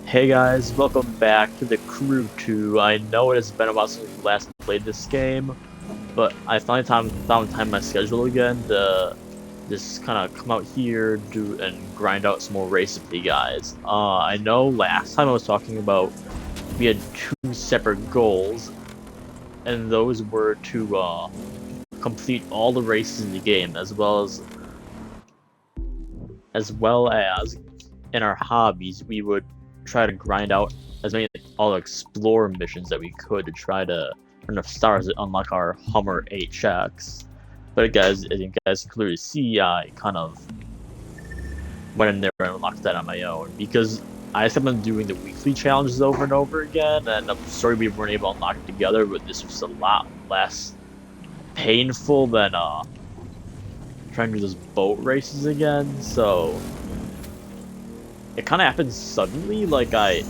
Hey guys, welcome back to the Crew 2. I know it has been a while since we last played this game, but I finally found time in my schedule again to just kind of come out here, and grind out some more races with you guys. I know last time I was talking about we had two separate goals, and those were to complete all the races in the game, as well as in our hobbies, we would try to grind out as many all the explorer missions that we could to try to earn enough stars to unlock our Hummer HX. But guys, as you guys can clearly see, I kind of went in there and unlocked that on my own because I just have been doing the weekly challenges over and over again, and I'm sorry we weren't able to unlock it together, but this was a lot less painful than trying to do those boat races again, so it kind of happened suddenly. Like I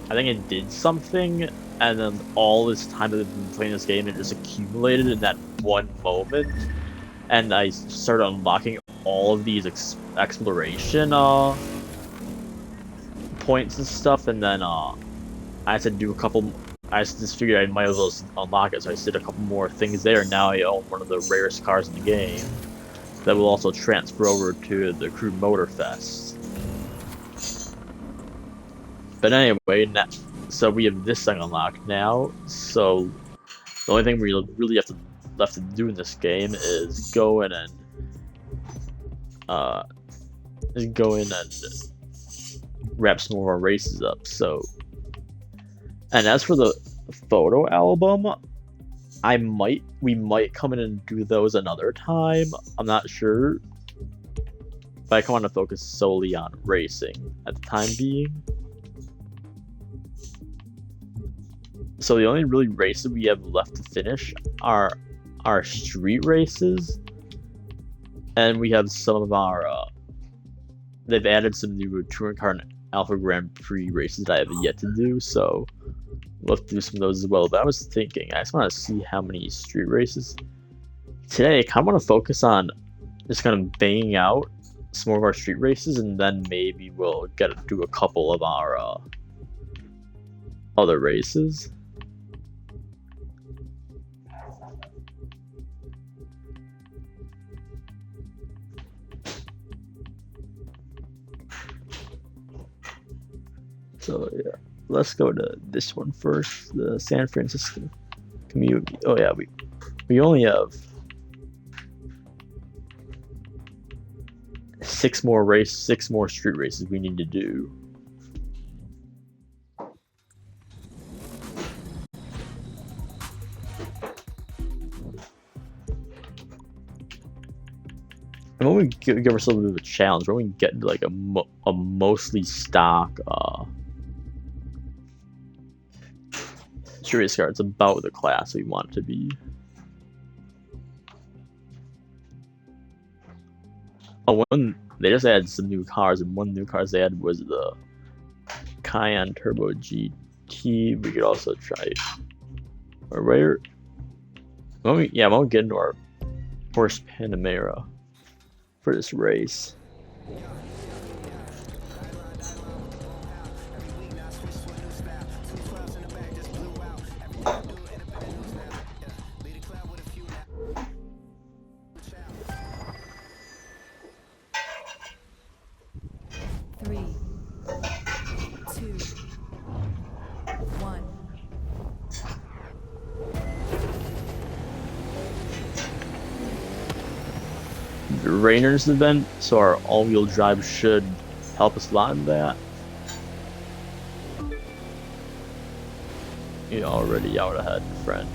think I did something, and then all this time that I've been playing this game, it just accumulated in that one moment, and I started unlocking all of these exploration points and stuff, and then I had to do a couple. I just figured I might as well unlock it, so I did a couple more things there. And now I own one of the rarest cars in the game that will also transfer over to the Crew Motorfest. But anyway, so we have this thing unlocked now. So the only thing we really left to do in this game is go in and wrap some of our races up. So, and as for the photo album, we might come in and do those another time. I'm not sure, but I kind of want to focus solely on racing at the time being. So the only really races we have left to finish are our street races, and we have some of our they've added some new touring car and Alpha Grand Prix races that I have yet to do, so we'll have to do some of those as well. But I was thinking, I just want to see how many street races today. I kind of want to focus on just kind of banging out some more of our street races, and then maybe we'll get to do a couple of our other races. So yeah, let's go to this one first, the San Francisco Community. Oh yeah, we only have 6 more street races we need to do. And when we give ourselves a bit of a challenge, when we get into like a mostly stock street race car, it's about the class we want it to be. Oh, they just added some new cars, and one new car they added was the Cayenne Turbo GT. We could also try, or where? When we get into our Porsche Panamera for this race. The Rainers event, so our all-wheel drive should help us a lot in that. You're already out ahead, friend.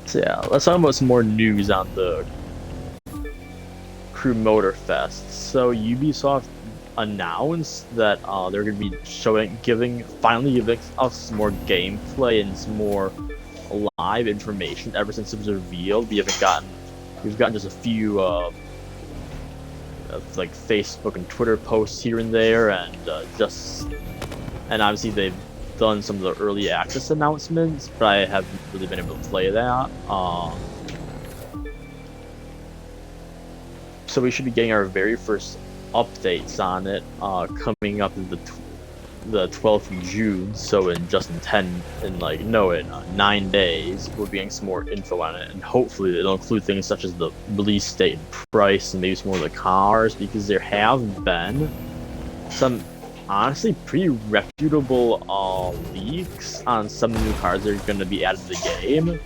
So yeah, let's talk about some more news on the Crew Motorfest. So Ubisoft announced that they're going to be finally giving us some more gameplay and some more live information. Ever since it was revealed, we've gotten just a few like Facebook and Twitter posts here and there, and just and obviously they've done some of the early access announcements, but I haven't really been able to play that. So we should be getting our very first updates on it coming up in the 12th of June. So in 9 days, we'll be getting some more info on it, and hopefully it'll include things such as the release date and price, and maybe some more of the cars, because there have been some honestly pretty reputable leaks on some new cars that are going to be added to the game,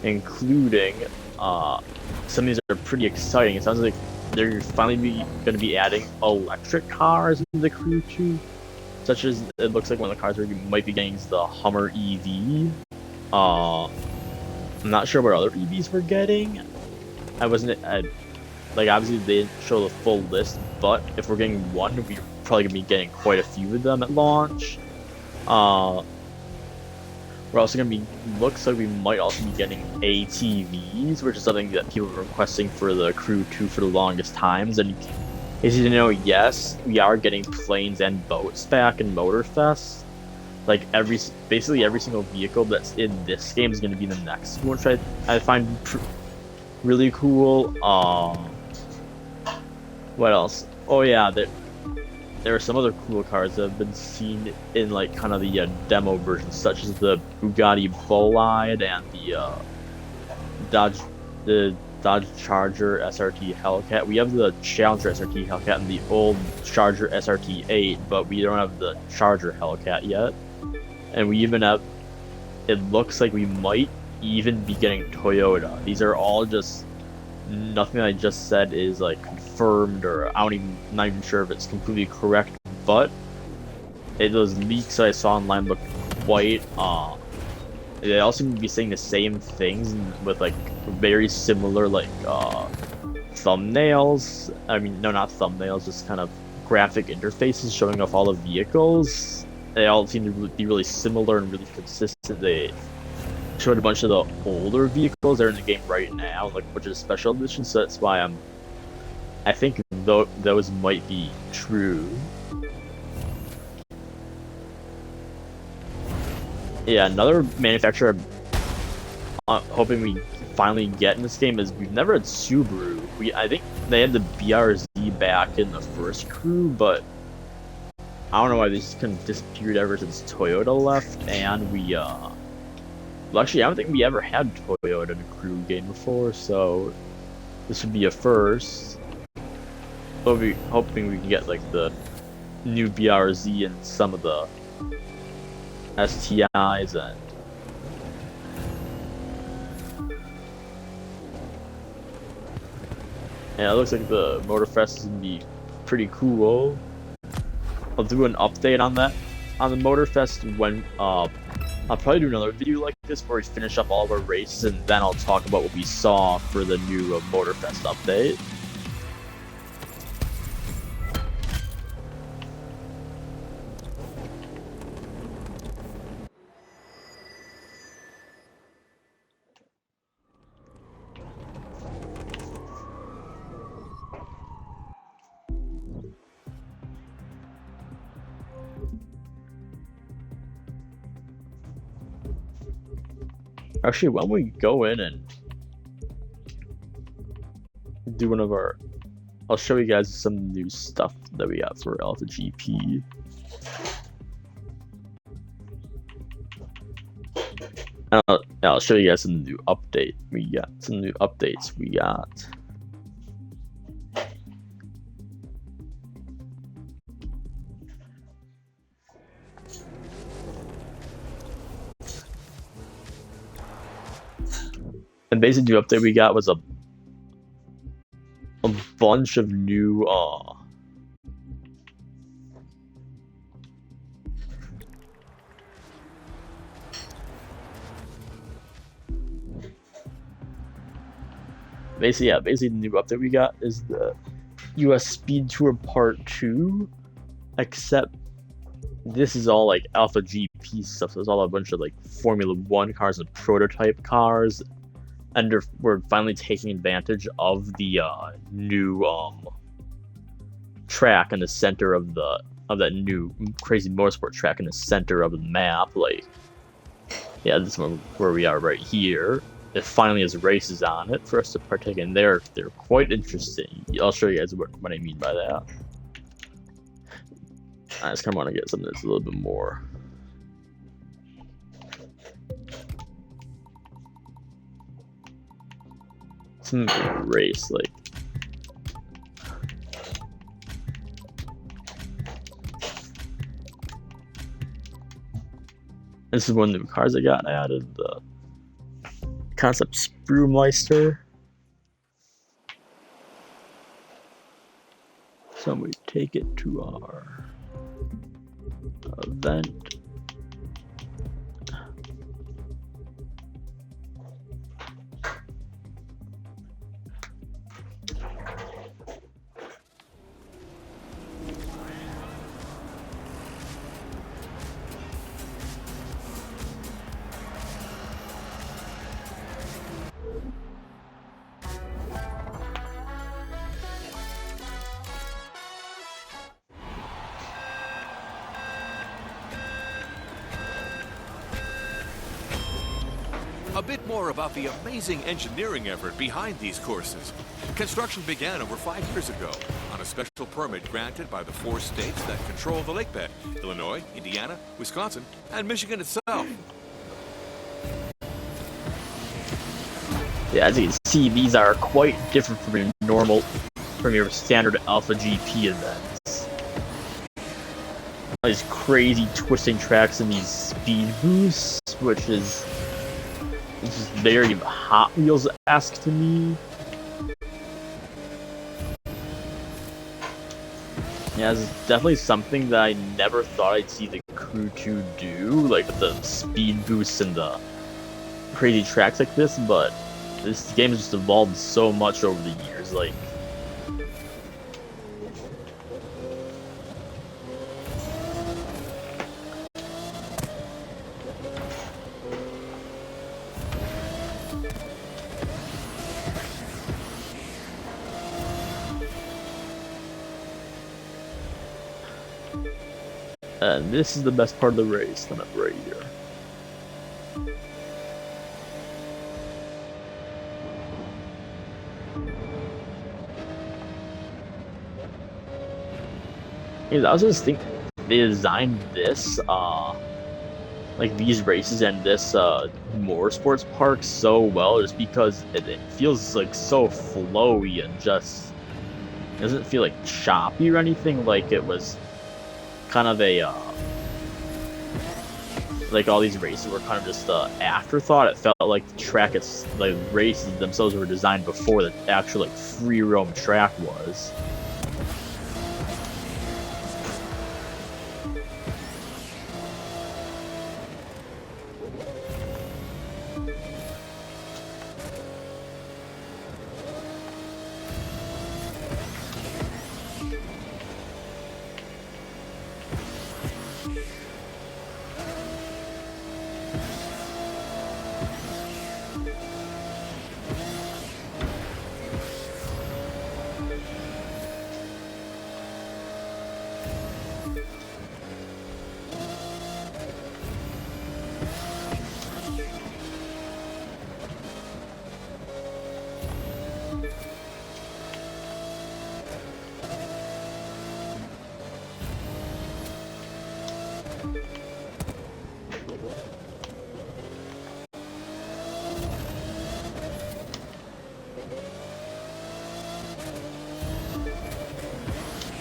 including some of these are pretty exciting. It sounds like they're finally going to be adding electric cars into the Crew 2, such as it looks like one of the cars we might be getting is the Hummer EV. I'm not sure what other EVs we're getting. Obviously they didn't show the full list, but if we're getting one, we're probably gonna be getting quite a few of them at launch. We're also gonna be, looks like we might also be getting ATVs, which is something that people were requesting for the Crew 2 for the longest times. And as you know, yes, we are getting planes and boats back in Motorfest. Like basically every single vehicle that's in this game is gonna be the next one, which I find really cool. What else? Oh yeah, there are some other cool cars that have been seen in like kind of the demo versions, such as the Bugatti Bolide and the Dodge Charger SRT Hellcat. We have the Challenger SRT Hellcat and the old Charger SRT 8, but we don't have the Charger Hellcat yet. And we even have, it looks like we might even be getting Toyota. These are all just, nothing I just said is like confirmed, or not even sure if it's completely correct, but those leaks I saw online look quite they all seem to be saying the same things with like very similar like thumbnails. I mean, no, not thumbnails, just kind of graphic interfaces showing off all the vehicles. They all seem to be really similar and really consistent. They showed a bunch of the older vehicles that are in the game right now, like which is special edition, so that's why I think those might be true. Yeah, another manufacturer I'm hoping we finally get in this game is, we've never had Subaru. I think they had the BRZ back in the first Crew, but I don't know why they just kind of disappeared ever since Toyota left, and well, actually, I don't think we ever had Toyota in a Crew game before, so this would be a first. Hoping we can get like the new BRZ and some of the STIs, and yeah, it looks like the Motorfest is gonna be pretty cool. I'll do an update on that on the Motorfest when I'll probably do another video like this where we finish up all of our races, and then I'll talk about what we saw for the new Motorfest update. Actually, why don't we go in and do one of our... I'll show you guys some new stuff that we got for Alpha GP. I'll show you guys some new updates we got. And basically, the update we got was a bunch of new basically the new update we got is the US Speed Tour Part 2, except this is all like Alpha GP stuff, so it's all a bunch of like Formula 1 cars and prototype cars. And we're finally taking advantage of the new track in the center of the that new crazy motorsport track in the center of the map. Like, yeah, this is where we are right here. It finally has races on it for us to partake in. They're quite interesting. I'll show you guys what I mean by that. I just kind of want to get something that's a little bit more. Some race, like. This is one of the new cars that got added, the Concept Sprewmeister. So we take it to our event. A bit more about the amazing engineering effort behind these courses. Construction began over 5 years ago on a special permit granted by the 4 states that control the lake bed: Illinois, Indiana, Wisconsin, and Michigan itself. Yeah, as you can see, these are quite different from your standard Alpha GP events. All these crazy twisting tracks and these speed boosts, which is very Hot Wheels-esque to me. Yeah, it's definitely something that I never thought I'd see the Crew 2 do, like with the speed boosts and the crazy tracks like this, but this game has just evolved so much over the years, like. And this is the best part of the race, coming up right here. I was just thinking, they designed this, like these races and this motorsports park so well, just because it feels like so flowy and just doesn't feel like choppy or anything. Like it was kind of a like all these races were kind of just the afterthought. It felt like the track, the races themselves were designed before the actual like free roam track was.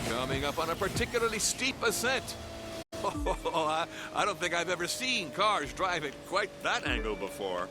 Coming up on a particularly steep ascent. Oh, I don't think I've ever seen cars drive at quite that angle before.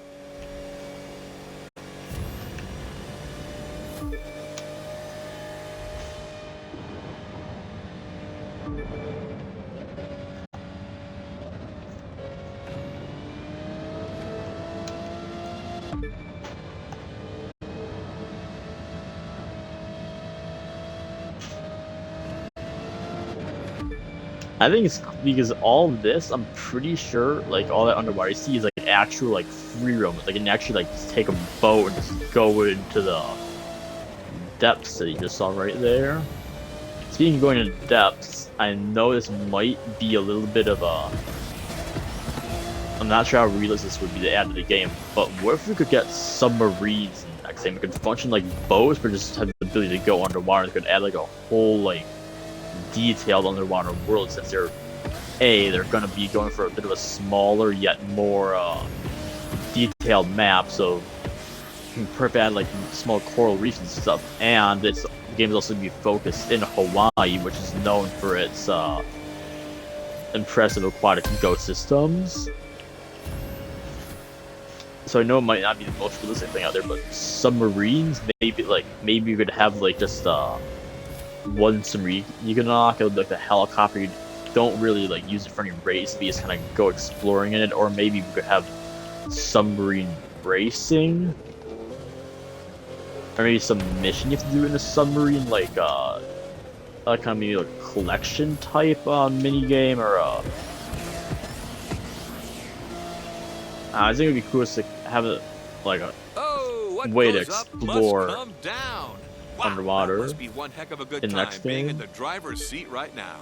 I think it's because all of this, I'm pretty sure, like all that underwater you see is like actual like free roam. Like you can actually like take a boat and just go into the depths that you just saw right there. speaking of going into depths, I know this might be a little bit of a. I'm not sure how realistic this would be to add to the game, but what if we could get submarines in the next game? It could function like boats, but just have the ability to go underwater. It could add like a whole like detailed underwater world, since they're gonna be going for a bit of a smaller yet more detailed map, so you can add like small coral reefs and stuff. And the game is also gonna be focused in Hawaii, which is known for its impressive aquatic ecosystems. So I know it might not be the most realistic thing out there, but submarines, maybe you could have like just one submarine you can knock out, like the helicopter. You don't really like use it for any race, but you just kind of go exploring in it. Or maybe we could have submarine racing, or maybe some mission you have to do in a submarine, like kind of maybe like collection type mini game, or I think it'd be cool to have it like a way to explore underwater. That must be one heck of a good time being in the driver's seat right now.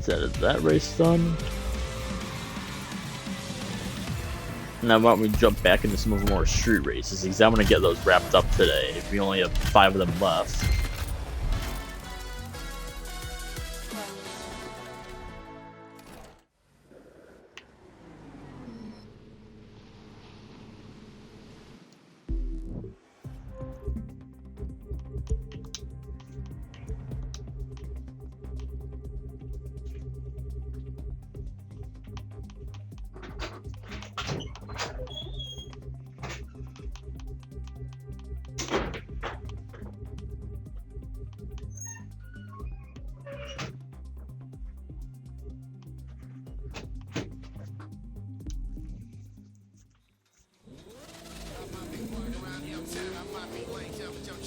Is that race done? Now why don't we jump back into some of the more street races, because I want to get those wrapped up today. We only have 5 of them left.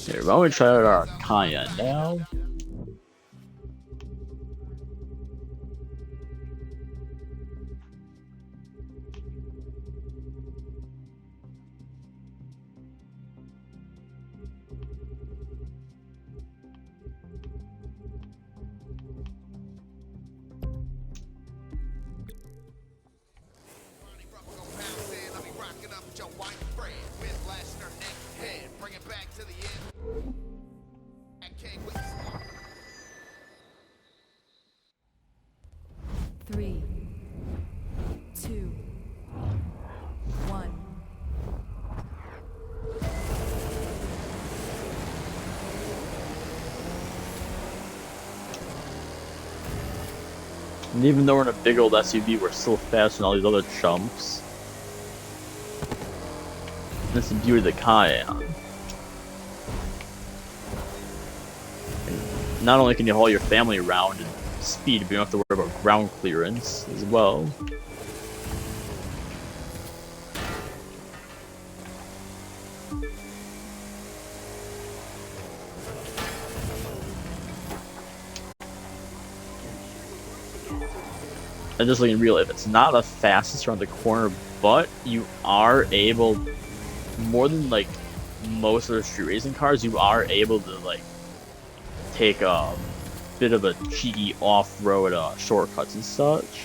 Here, why don't we try out our Cayenne now? Three, two, one. And even though we're in a big old SUV, we're still faster than all these other chumps. That's the beauty of the Cayenne. And not only can you haul your family around in speed, but you don't have to worry about ground clearance as well. And just looking real, if it's not the fastest around the corner, but you are able, more than like most of the street racing cars, you are able to like take a bit of a cheeky off-road shortcuts and such.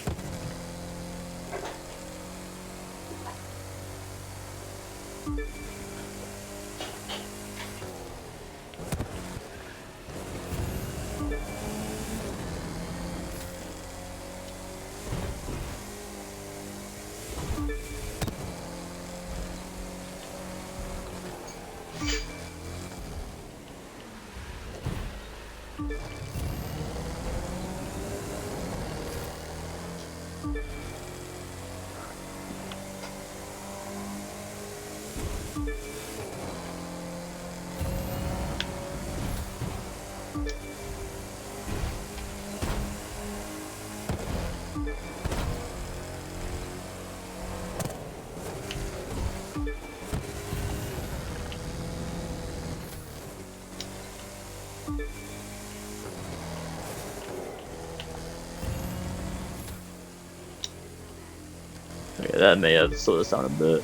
Okay, that may have slowed us down a bit.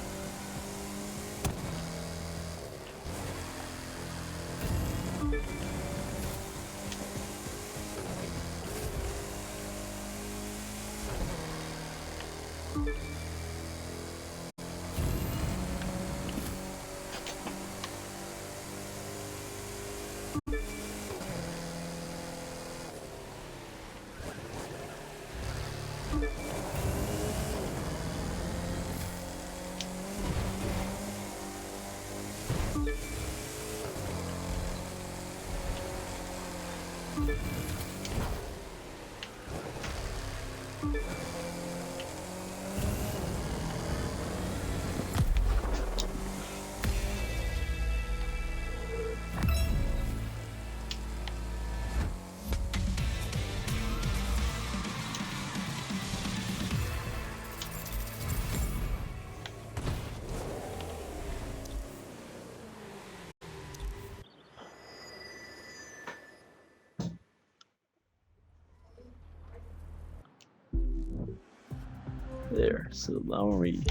There, so now we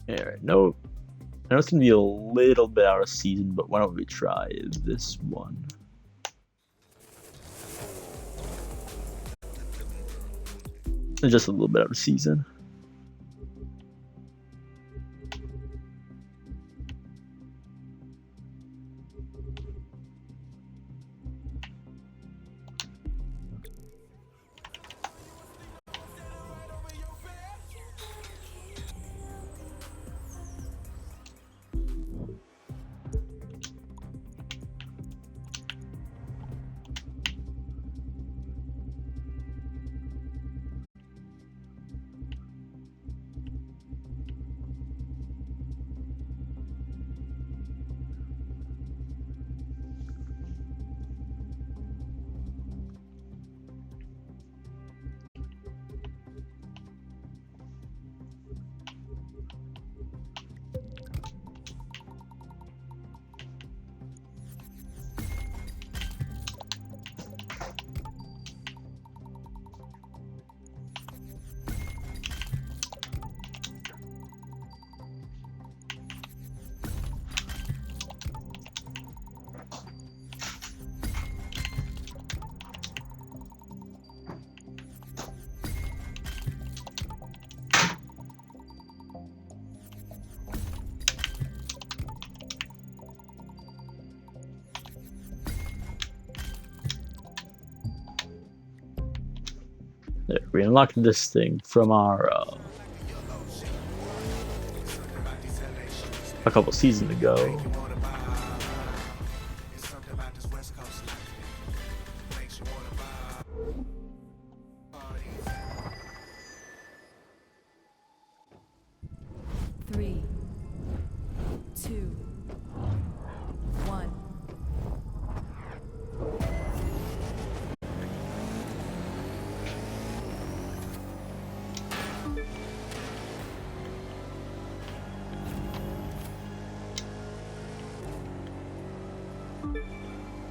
Alright, no, I know it's gonna be a little bit out of season, but why don't we try this one? It's just a little bit out of season. There, we unlocked this thing from our a couple seasons ago. Three, two, one.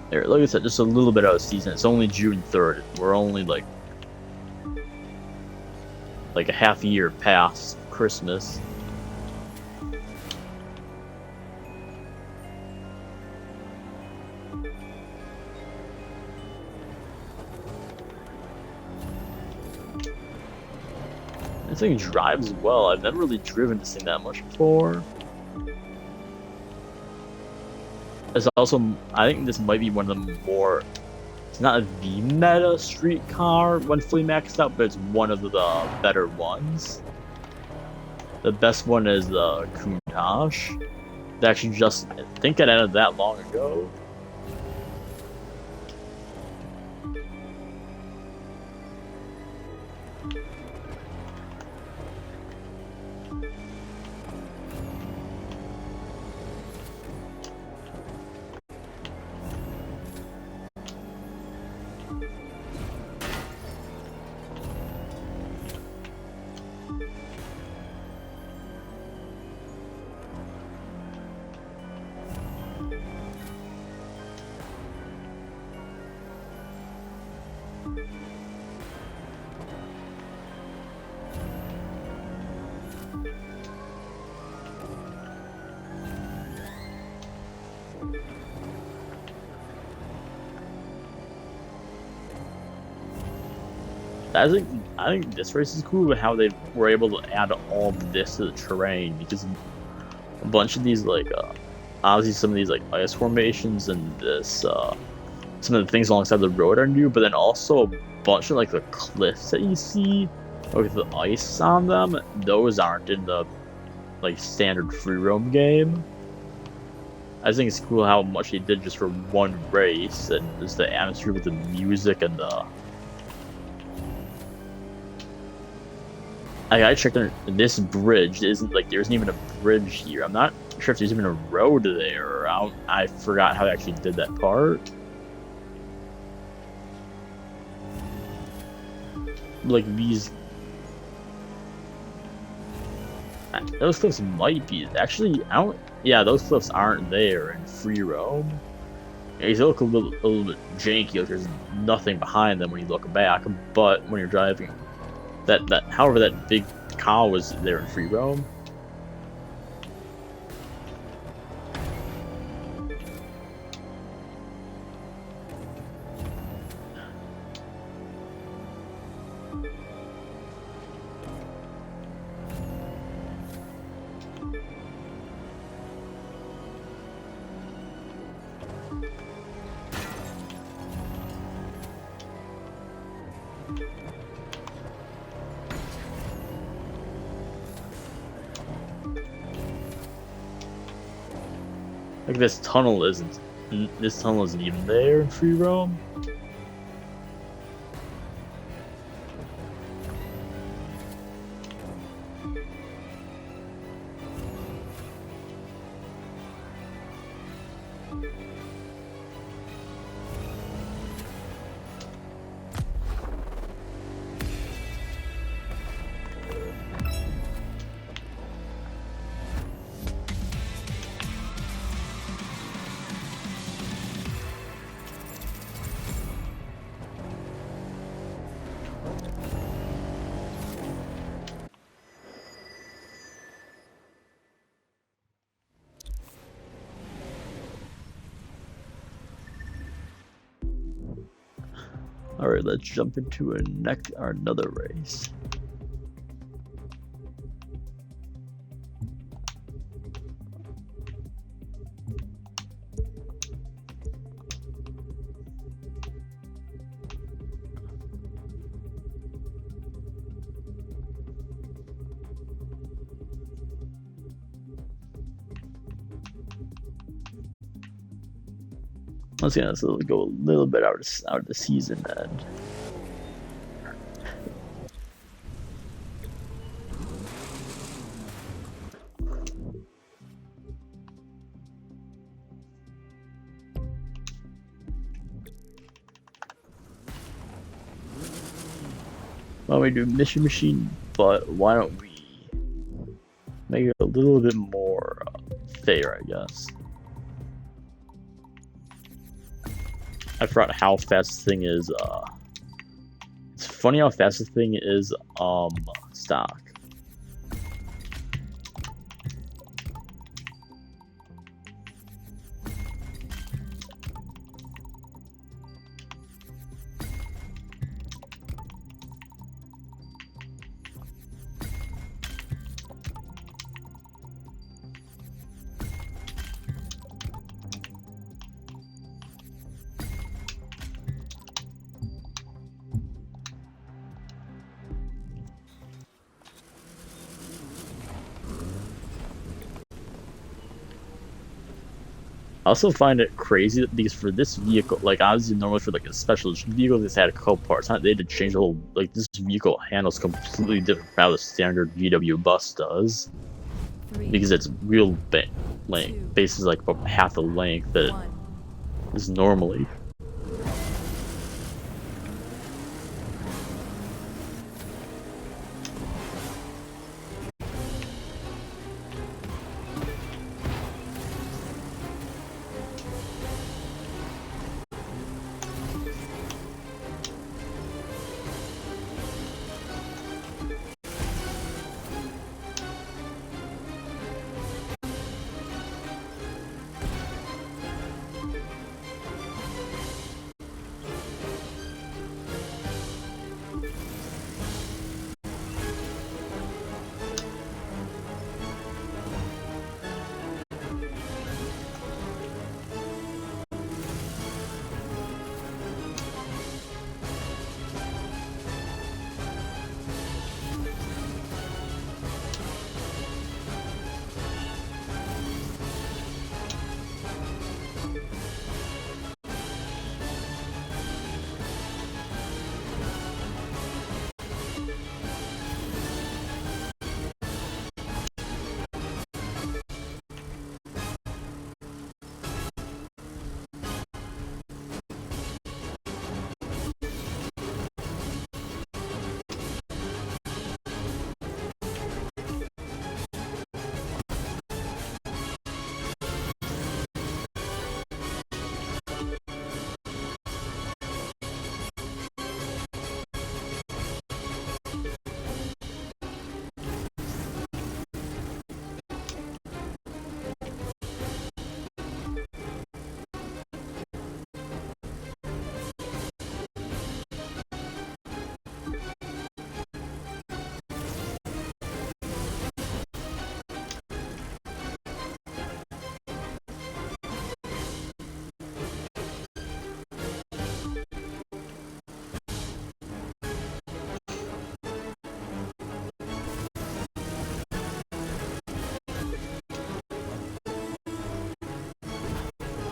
There, like I said, just a little bit out of season. It's only June 3rd. We're only like a half year past Christmas. This thing drives well. I've never really driven this thing that much before. It's also, I think this might be one of the more It's not the meta streetcar when fully maxed out, but it's one of the better ones. The best one is the Countach. They actually just, I think it ended that long ago. I think this race is cool with how they were able to add all of this to the terrain, because a bunch of these like obviously some of these like ice formations and this some of the things alongside the road are new, but then also a bunch of like the cliffs that you see with the ice on them, those aren't in the like standard free roam game. I think it's cool how much they did just for one race, and just the atmosphere with the music and the. I checked on this bridge. Isn't like there isn't even a bridge here. I'm not sure if there's even a road there. I forgot how they actually did that part. Like these, those cliffs might be actually. I don't. Yeah, those cliffs aren't there in free roam. They look a little bit janky. Like there's nothing behind them when you look back, but when you're driving. However, that big cow was there in free roam. Like this tunnel isn't even there in free roam. Alright, let's jump into another race. Once again, let's go a little bit out of the season end. Well, we do Mission Machine, but why don't we make it a little bit more fair, I guess. I forgot how fast this thing is. It's funny how fast this thing is. Stock. I also find it crazy that because for this vehicle, like obviously normally for like a special vehicle, this had a couple parts. They had to change the whole like this vehicle handles completely different from how the standard VW bus does 3, because it's real length, 2, base is like about half the length that 1. is normally.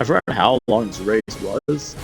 I forgot how long this race was.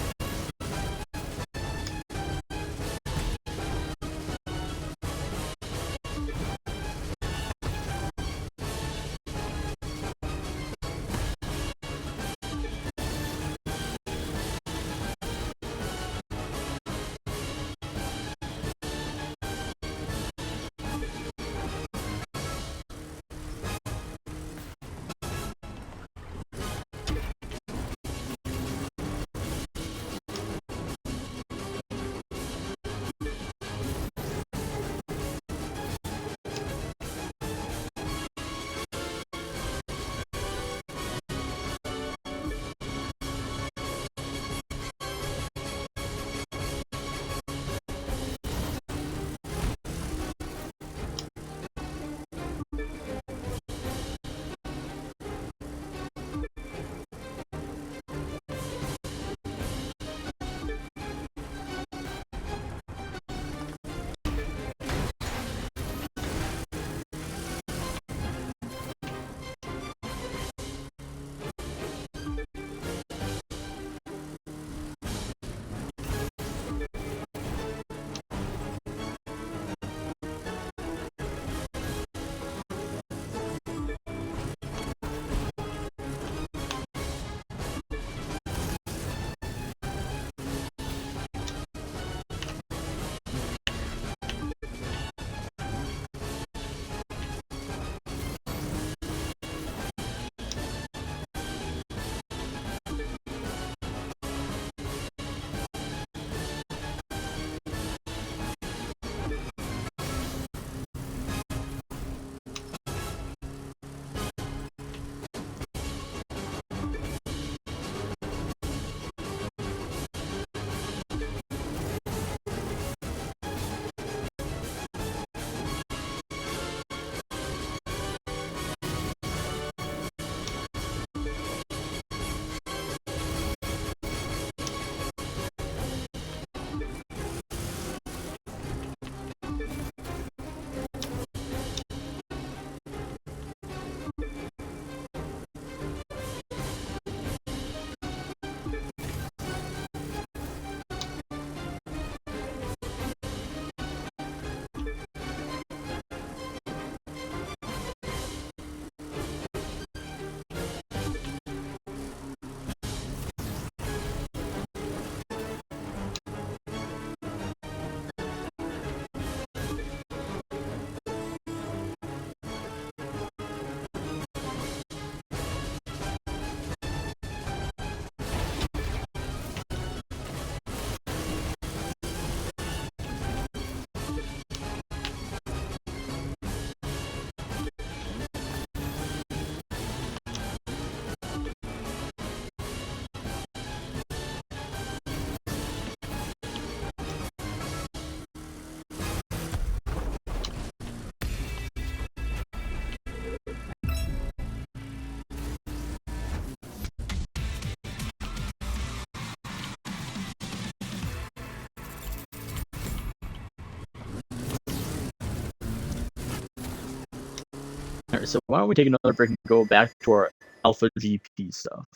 Alright, so why don't we take another break and go back to our Alpha GP stuff.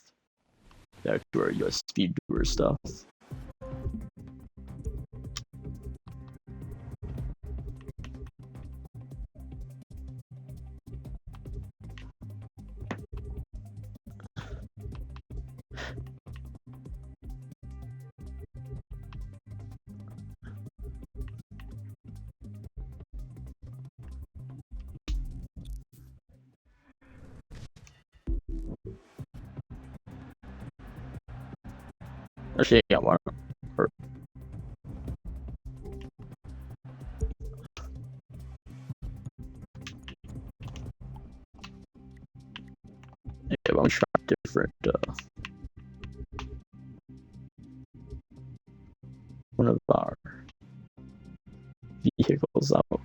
Back to our US Speed Tour stuff. Actually, yeah, why not? Or, yeah, why don't we try different, one of our vehicles out.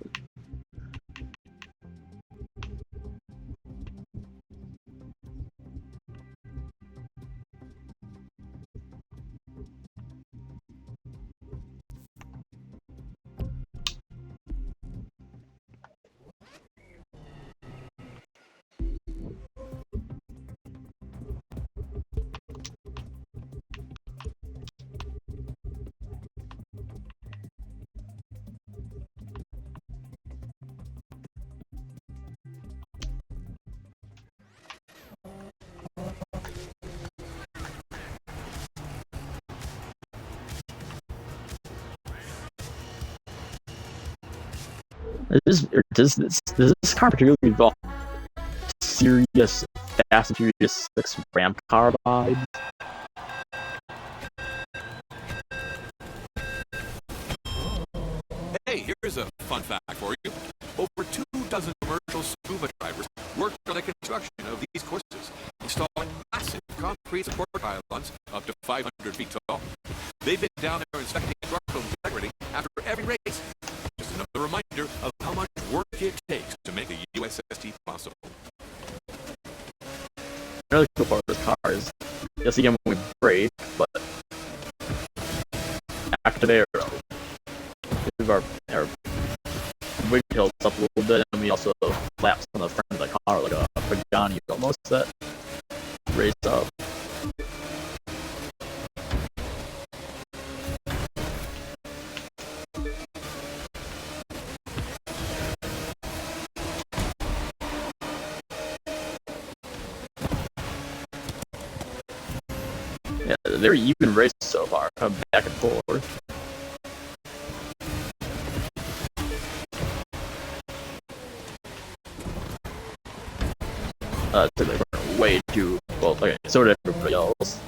Does this car particularly involve serious Fast and Furious 6 ramp car vibes? Hey, here's a fun fact for you. Over 24 commercial scuba divers worked on the construction of these courses, installing massive concrete support pylons up to 500 feet tall. They've been down there inspecting structural integrity after every race. Just another reminder of how much work it takes to make a USST possible. Another cool part of this car is, yes, again, when we brake, but active aero. Give our wing tilts up a little bit, and we also flaps on the front of the car like a Pagani almost that raised up. Yeah, they're even raced so far, back and forth. Took like way too well. Okay, so did everybody else.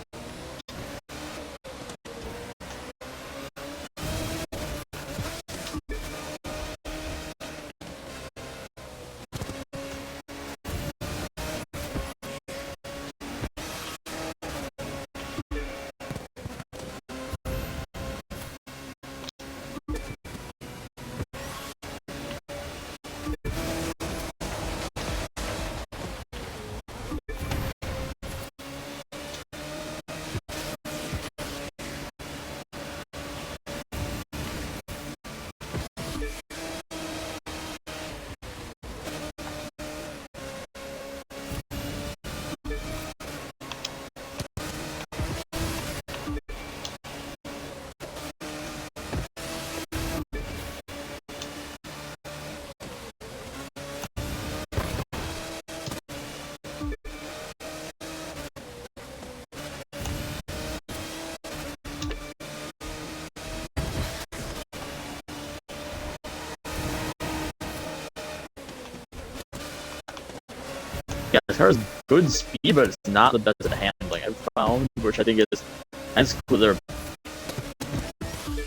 Yeah, this car has good speed, but it's not the best at handling, I've found, which I think is cool. There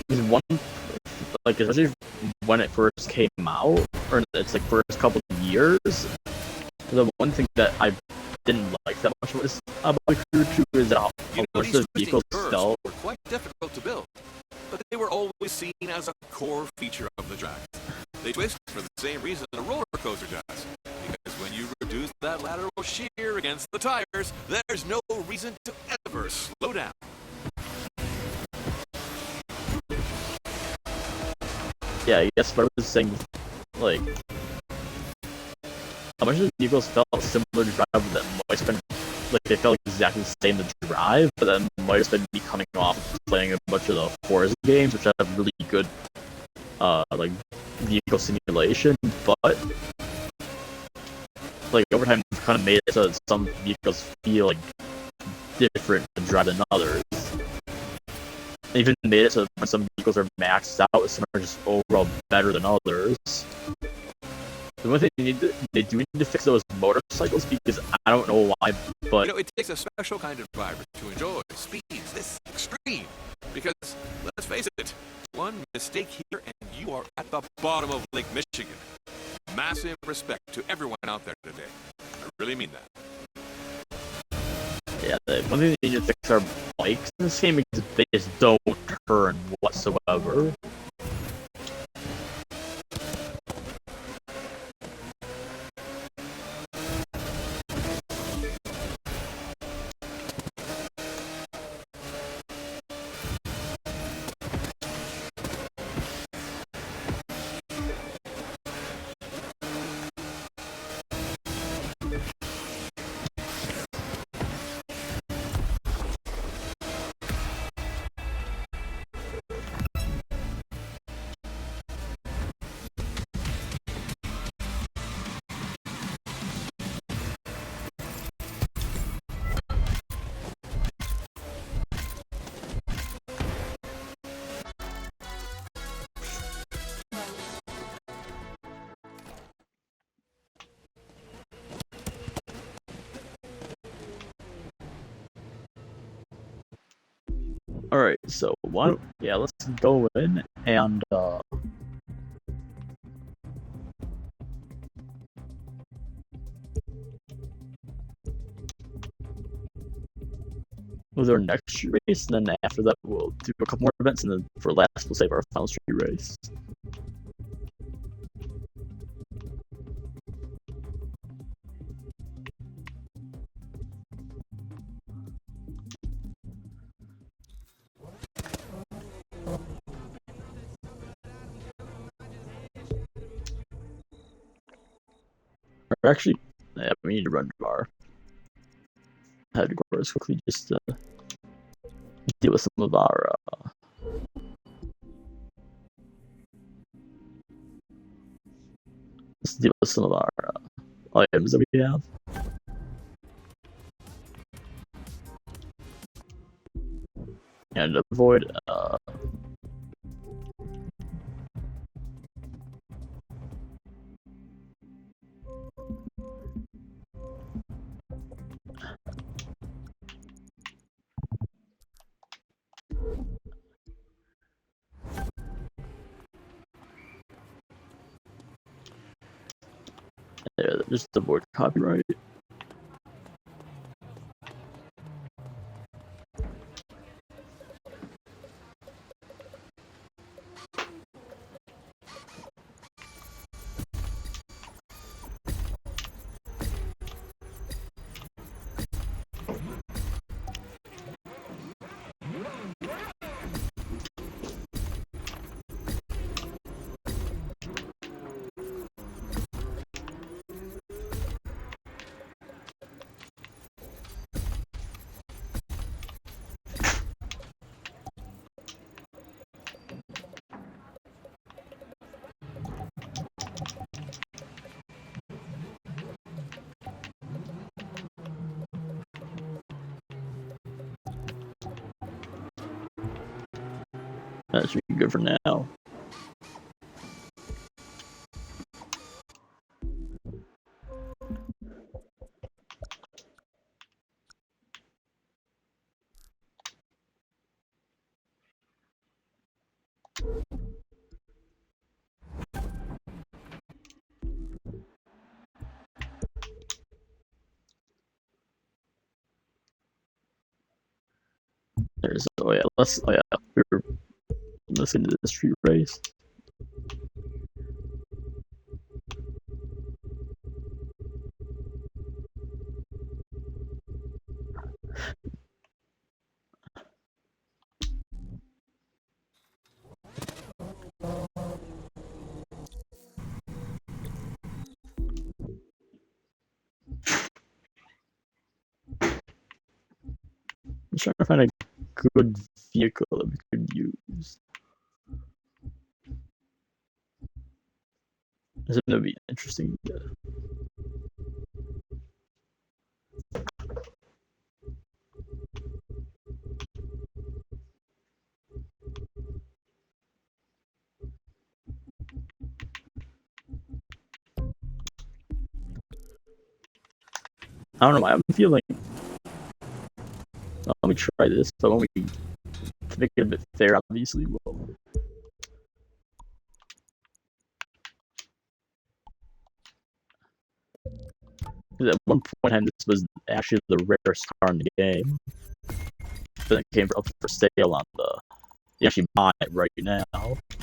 is one, like, especially when it first came out, or its like first couple of years, the one thing that I didn't like that much was about the Crew 2 is how much the vehicles felt. Were quite difficult to build, but they were always seen as a core feature of the track. They twist for the same reason a roller coaster does. Because when you reduce that lateral shear against the tires, there's no reason to ever slow down. Yeah, I guess what I was saying, like, a bunch of vehicles felt similar to drive that might have been like they felt exactly the same to drive, but then might have been me coming off playing a bunch of the Forza games, which have really good like vehicle simulation, but like over time it's kind of made it so that some vehicles feel like different to drive than others. They even made it so that when some vehicles are maxed out, some are just overall better than others. The one thing they do need to fix those motorcycles, because I don't know why, but It takes a special kind of driver to enjoy speeds this extreme. Because, let's face it, one mistake here and you are at the bottom of Lake Michigan. Massive respect to everyone out there today. I really mean that. yeah, the one thing they need to fix are bikes in this game, because they just don't turn whatsoever. Alright, so let's go in and with our next street race, and then after that we'll do a couple more events, and then for last we'll save our final street race. Or actually, yeah, we need to run to our headquarters quickly just to deal with some of our items that we have. And avoid just avoid copyright. That should be good for now. Let's get into the street race. I'm trying to find a good vehicle that we could use. This is gonna be interesting. I don't know. I have a feeling. Let me try this. But when we to make it a bit fair, obviously, we'll. At one point in time, this was actually the rarest car in the game. Then it came up for sale on the. You actually buy it right now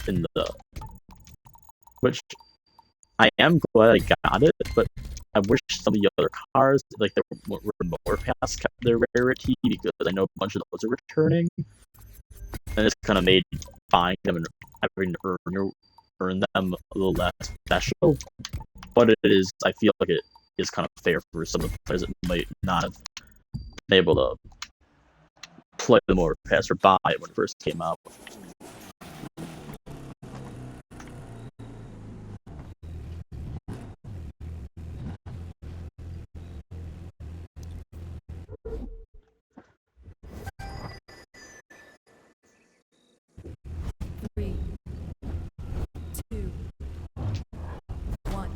in the. Which I am glad I got it, but I wish some of the other cars, like that were more past, kept their rarity because I know a bunch of those are returning, and it's kind of made buying them and having to earn them a little less special. But it is, I feel like it is kind of fair for some of the players that might not have been able to play the more pass or buy it when it first came out. Three, two, one.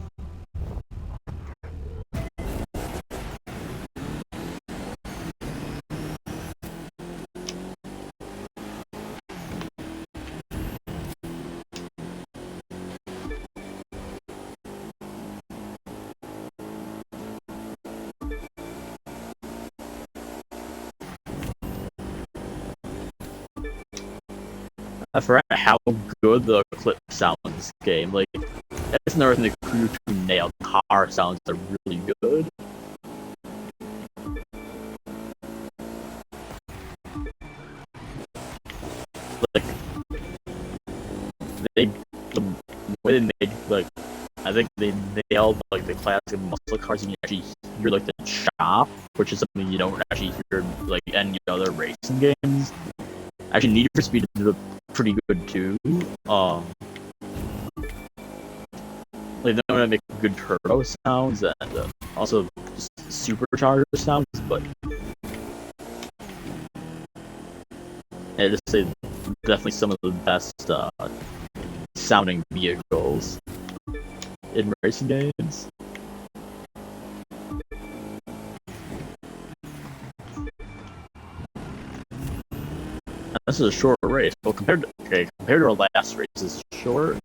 I forgot how good the clip sounds in this game. Like, that's another thing the crew to nail. Car sounds are really good. Like, the way they made, like, I think they nailed, like, the classic muscle cars, and you actually hear, like, the chop, which is something you don't actually hear, like, any other racing games. Actually, Need for Speed is pretty good, too. Like, they don't make good turbo sounds, and also supercharger sounds, but I just say definitely some of the best sounding vehicles in racing games. And this is a short race. Well, compared to our last race, this is short.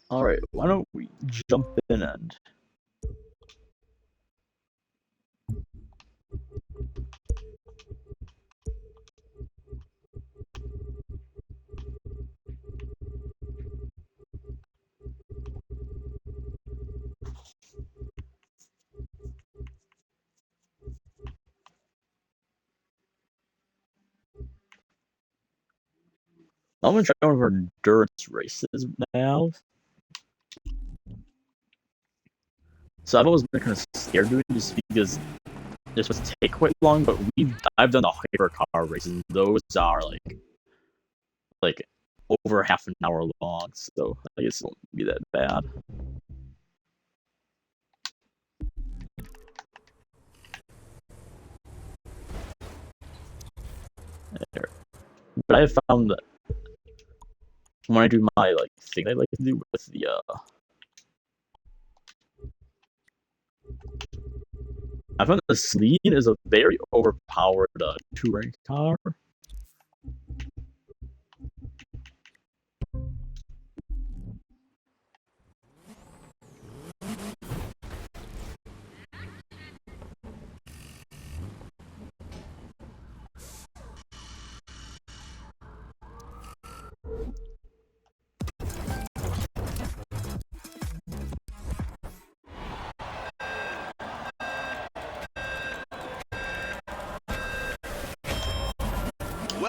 Alright, why don't we jump in and I'm gonna try one of our endurance races now. So I've always been kind of scared doing it just because they're supposed to take quite long, but I've done the hypercar races. Those are like over half an hour long, so I guess it won't be that bad. There. But I found that when I do my thing I like to do with the I found the Celine is a very overpowered touring car.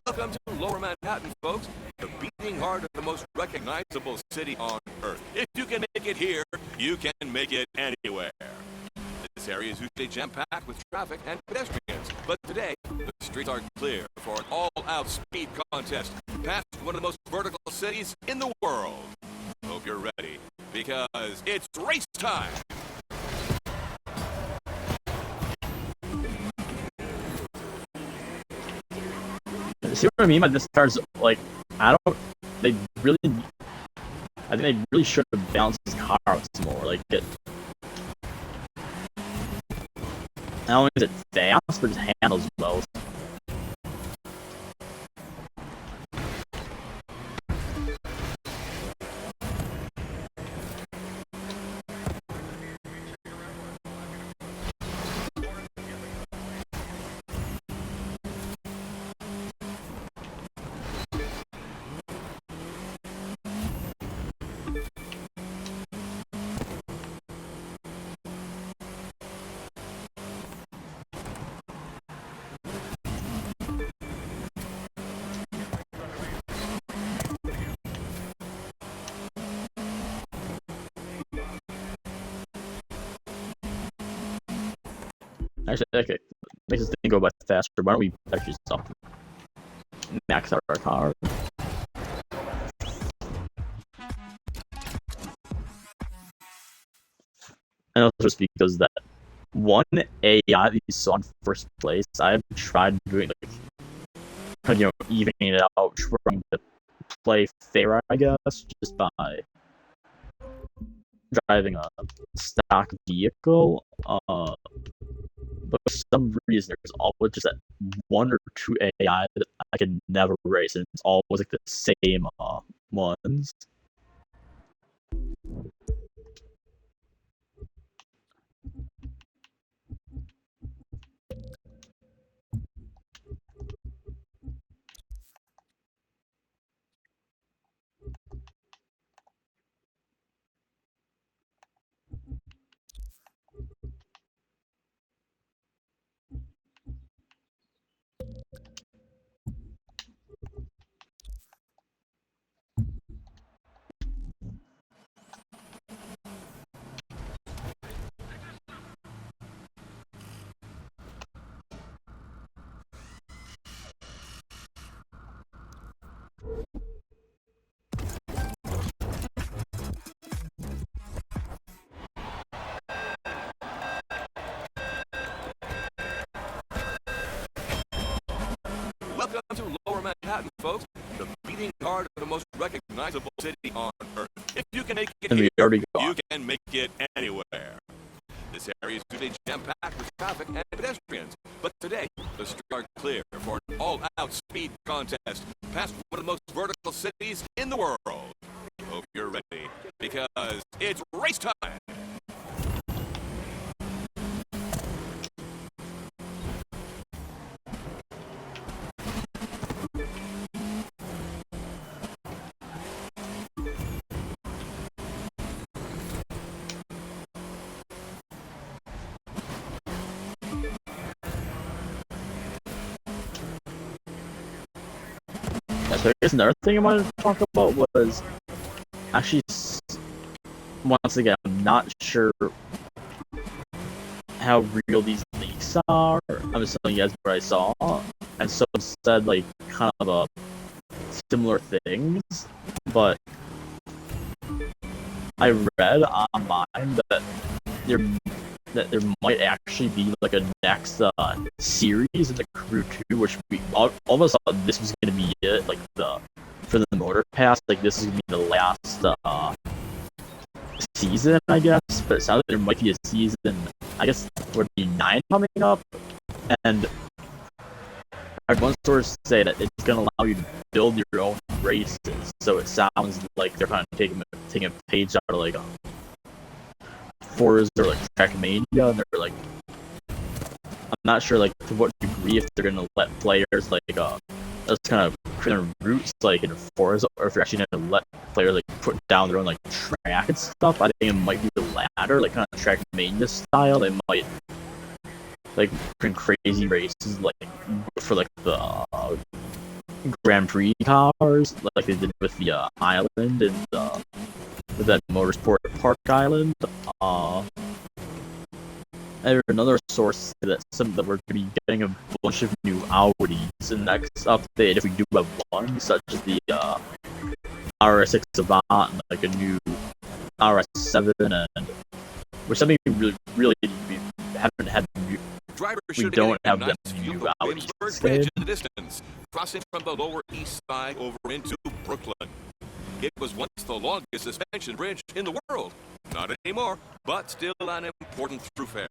Welcome to Lower Manhattan, folks, the beating heart of the most recognizable city on Earth. If you can make it here, you can make it anywhere. This area is usually jam-packed with traffic and pedestrians, but today, the streets are clear for an all-out speed contest past one of the most vertical cities in the world. Hope you're ready, because it's race time! See what I mean by this car's I don't. They really. I think they really should have balanced this car out some more. Not only is it fast, but it handles well. Actually, okay, makes this thing go by faster. Why don't we actually stop max out our car? And also just because that one AI that you saw in first place, I've tried doing evening it out, trying to play fair, I guess, just by driving a stock vehicle. But for some reason, there's always just that one or two AI that I could never race, and it's always the same ones. Welcome to Lower Manhattan, folks, the beating heart of the most recognizable city on Earth. If you can make it And we here, already got. you can make it anywhere. This area is usually jam-packed with traffic and pedestrians, but today, the streets are clear for an all-out speed contest past one of the most vertical cities in the world. Hope you're ready, because it's race time! So I guess another thing I wanted to talk about was actually, once again, I'm not sure how real these leaks are. I'm just telling you guys what I saw, and someone said like kind of similar things, but I read online that there might actually be like a next series in the Crew 2, which we all of us thought this was gonna be it, like for the Motor Pass, like this is gonna be the last season, I guess. But it sounds like there might be a season, I guess, would be 9 coming up, and I had one source say that it's gonna allow you to build your own races. So it sounds like they're kind of taking a page out of like Forza or like Trackmania, and they're like, I'm not sure like to what degree if they're gonna let players like just kind of create their routes like in Forza, or if they're actually gonna let players like put down their own like track and stuff. I think it might be the latter, like kind of Trackmania style. They might like bring crazy races like for like the Grand Prix cars, like they did with the island and with that Motorsport Park Island. And another source that we're going to be getting a bunch of new Audis in the next update if we do have one, such as the RS6 Avant, and like a new RS7, and which something we haven't had. We don't have the new Audis Bridge in the distance, crossing from the Lower East Side over into Brooklyn. It was once the longest suspension bridge in the world. Not anymore, but still an important thoroughfare.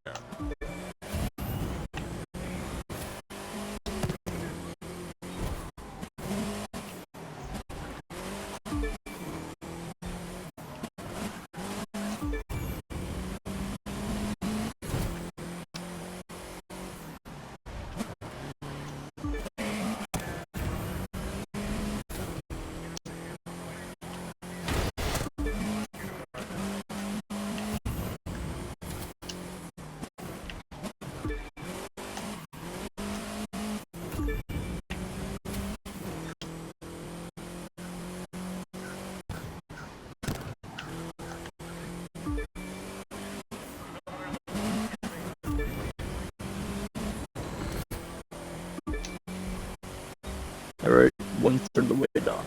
Alright, 1/3 of the way done.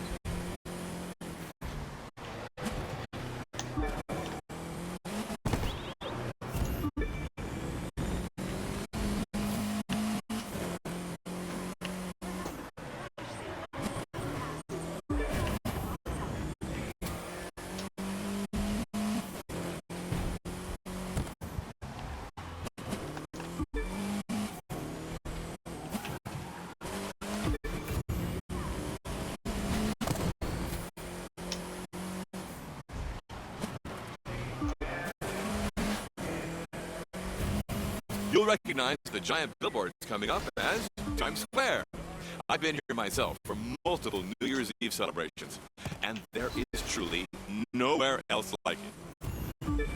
You'll recognize the giant billboards coming up as Times Square. I've been here myself for multiple New Year's Eve celebrations, and there is truly nowhere else like it.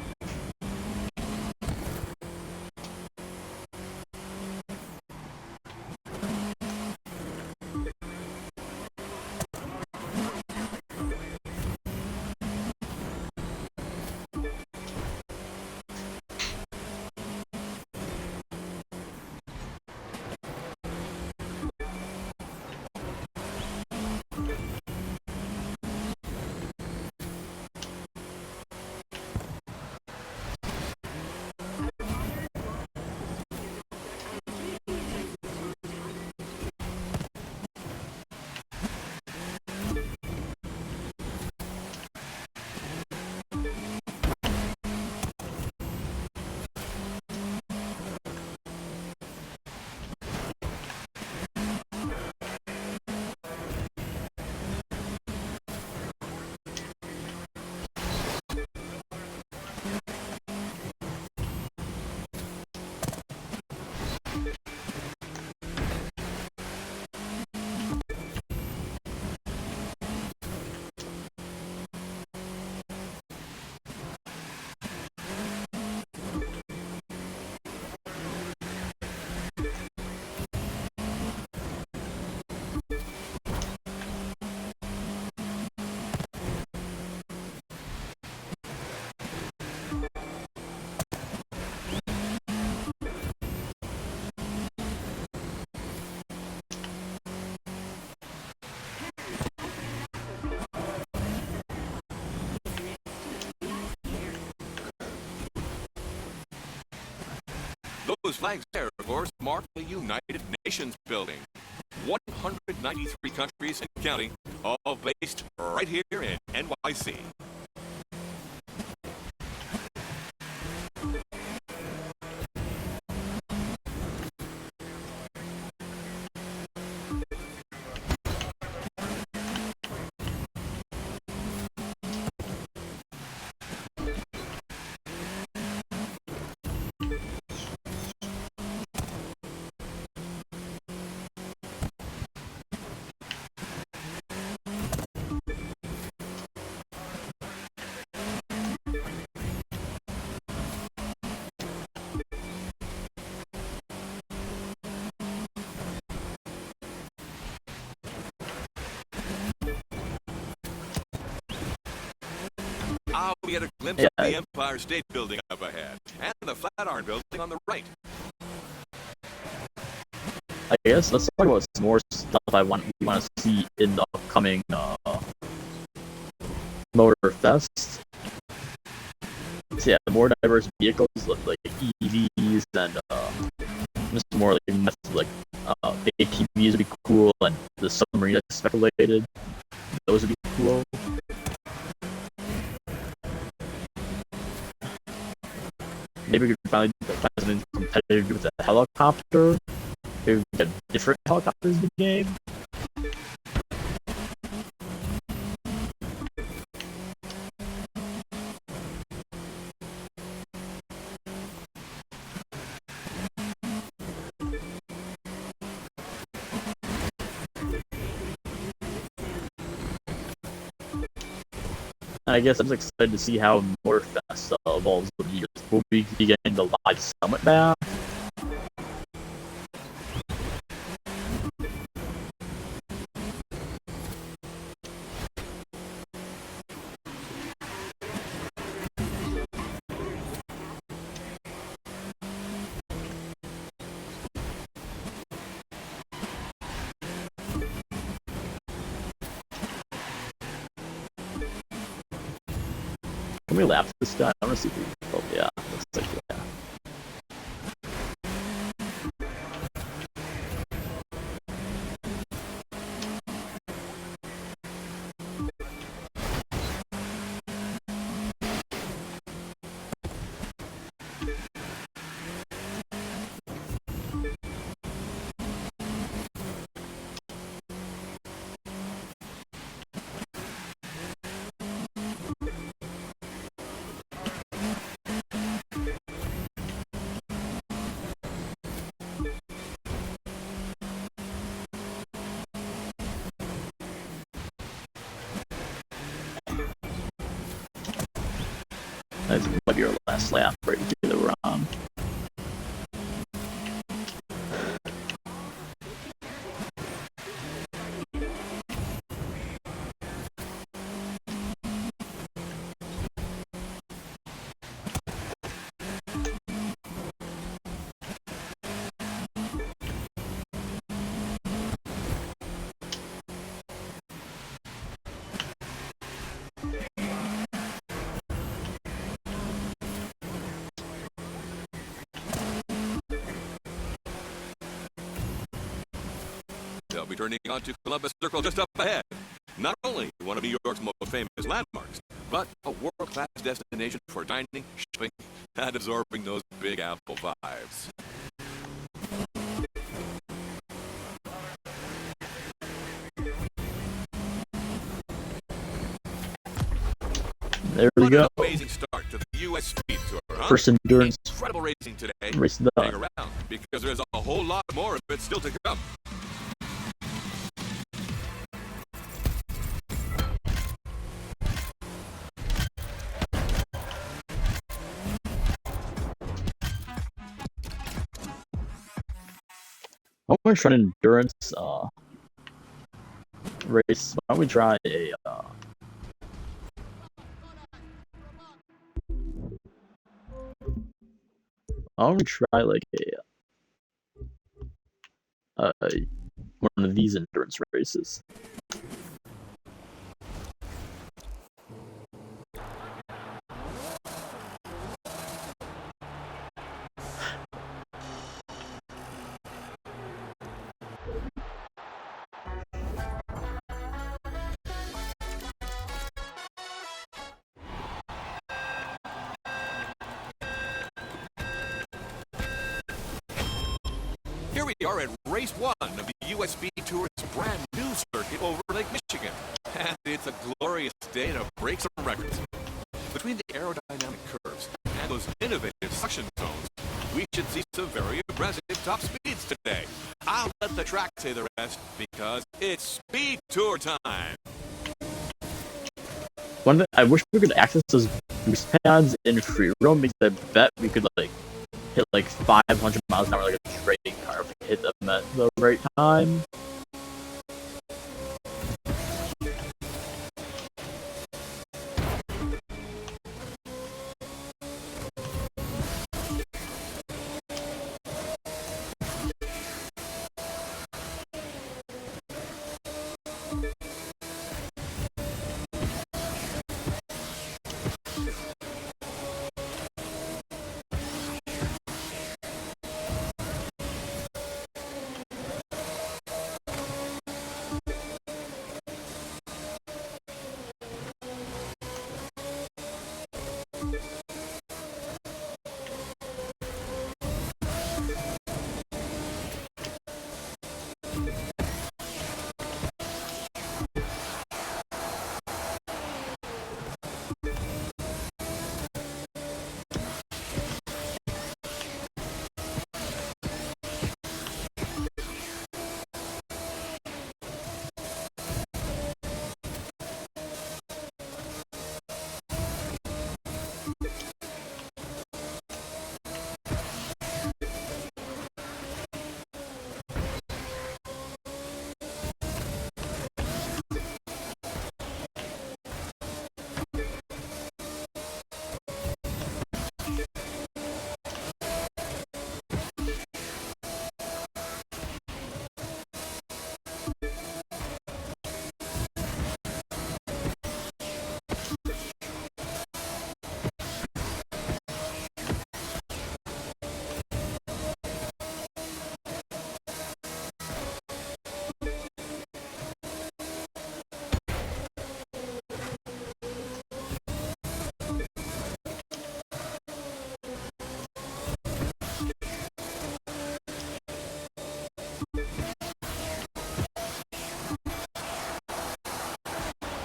Those flags there, of course, mark the United Nations building. 193 countries and counting, all based right here in NYC. We had a glimpse of the Empire State Building up ahead, and the Flatiron Building on the right. I guess let's talk about some more stuff we want to see in the upcoming Motor Fest. So yeah, more diverse vehicles like EVs and just more like ATVs would be cool, and the submarine that's speculated, those would be cool. Maybe we could finally find something competitive with a helicopter. Maybe we could get different helicopters in the game. I guess I'm just excited to see how Motorfest evolves with the years. We'll be getting the live summit back. Can we lapse this guy? I want to see if we... Oh, yeah. Looks like, yeah. That's might be our last lap right into the round. They'll be turning onto Columbus Circle just up ahead. Not only one of New York's most famous landmarks, but a world-class destination for dining, shopping, and absorbing those Big Apple vibes. There we go. Amazing start to the U.S. Speed Tour, huh? First endurance Incredible racing today. race Hang done. around, because there's a whole lot more of it still to come. I want to try an endurance race. Why don't we try a why don't we try like a one of these endurance races? Race 1 of the USB Tour's brand new circuit over Lake Michigan. And it's a glorious day to break some records. Between the aerodynamic curves and those innovative suction zones, we should see some very aggressive top speeds today. I'll let the track say the rest because it's Speed Tour time. One thing, I wish we could access those boost pads in free roam because I bet we could like hit like 500 miles an hour like a straight car if we hit them at the right time.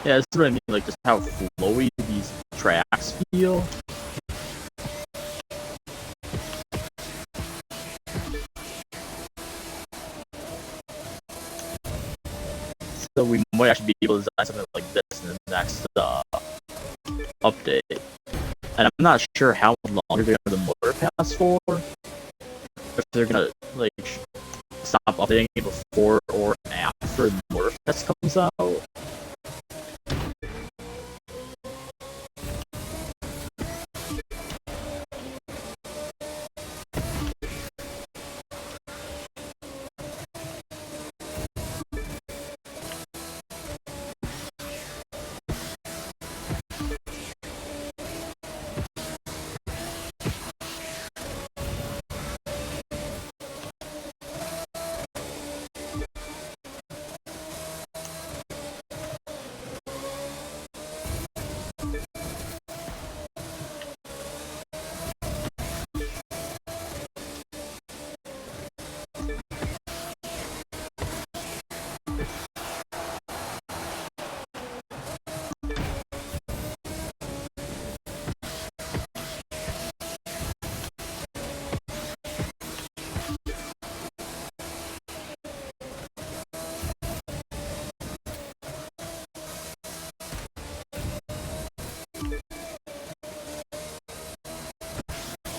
Yeah, that's what I mean, like just how flowy these tracks feel. So we might actually be able to design something like this in the next update. And I'm not sure how much longer they're gonna have the motor pass for. If they're gonna like stop updating it before or after the motor pass comes out.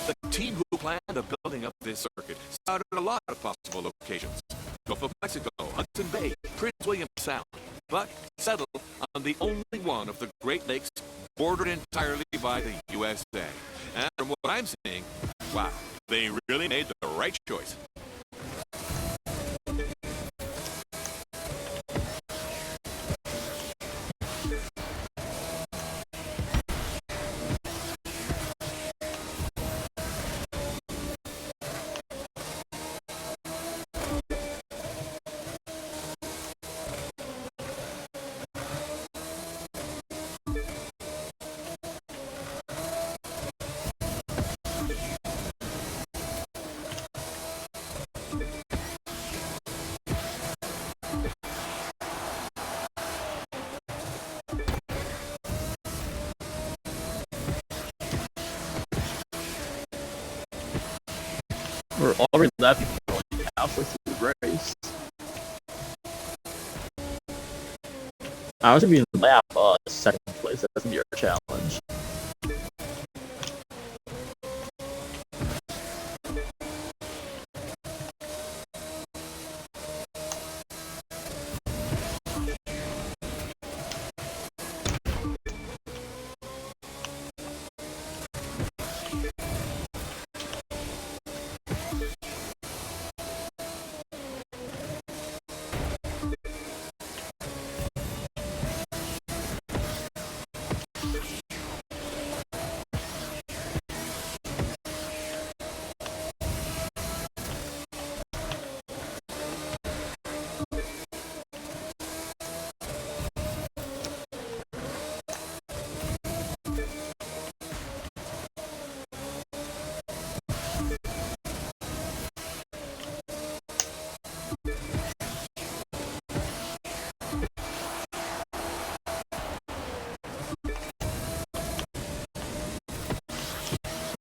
The team who planned on building up this circuit scouted a lot of possible locations. Gulf of Mexico, Hudson Bay, Prince William Sound, but settled on the only one of the Great Lakes bordered entirely by the USA. And from what I'm seeing, wow, they really made the right choice. We're already laughing only halfway through the race. I was gonna be in lap second place. That's gonna be our challenge.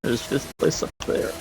There's fifth place up there.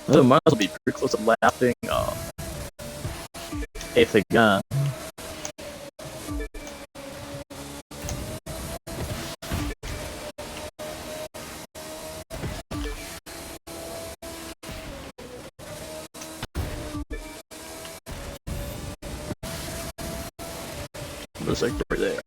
So might as well be pretty close to lapping eighth again. Looks like right there.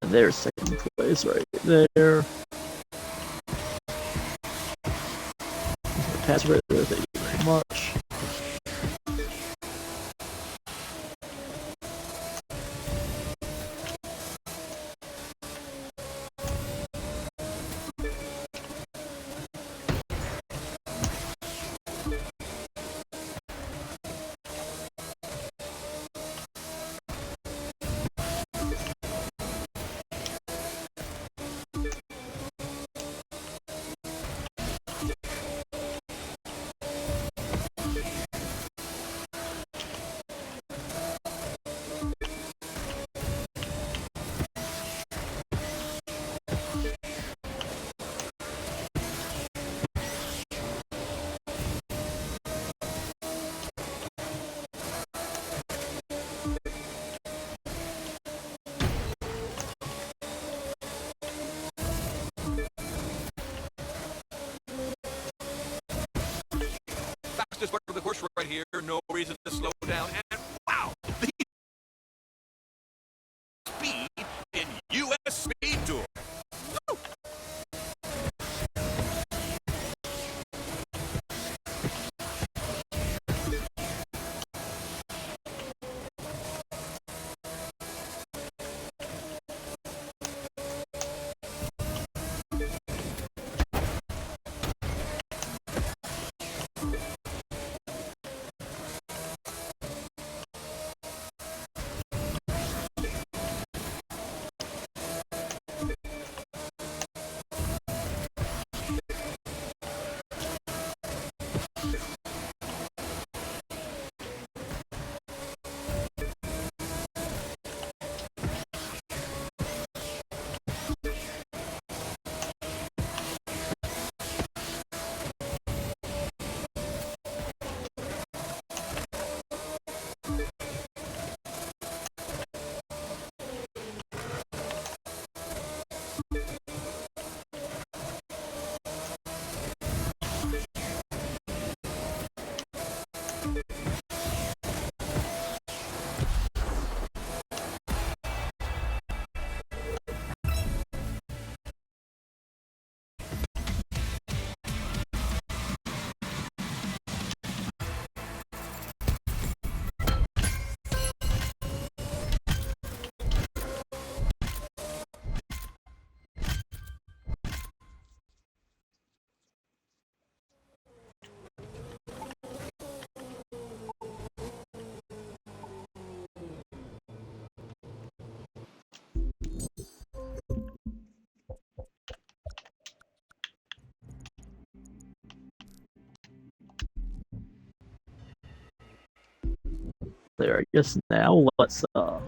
And there's second place right there. Pass right there, thank you very much. Fastest part of the course right here. No reason to slow down. And wow, the speed in U.S. Speed Tour. Woo! there. I guess now let's I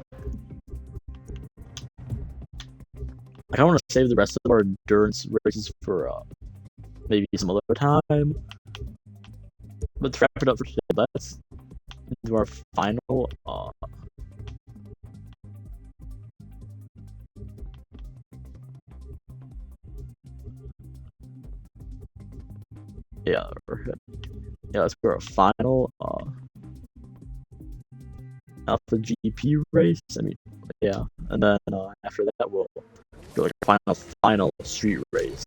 don't want to save the rest of our endurance races for maybe some other time. Let's wrap it up for today. Let's do our final yeah, let's do our final Alpha GP race. I mean, yeah, and then after that we'll do like a final street race.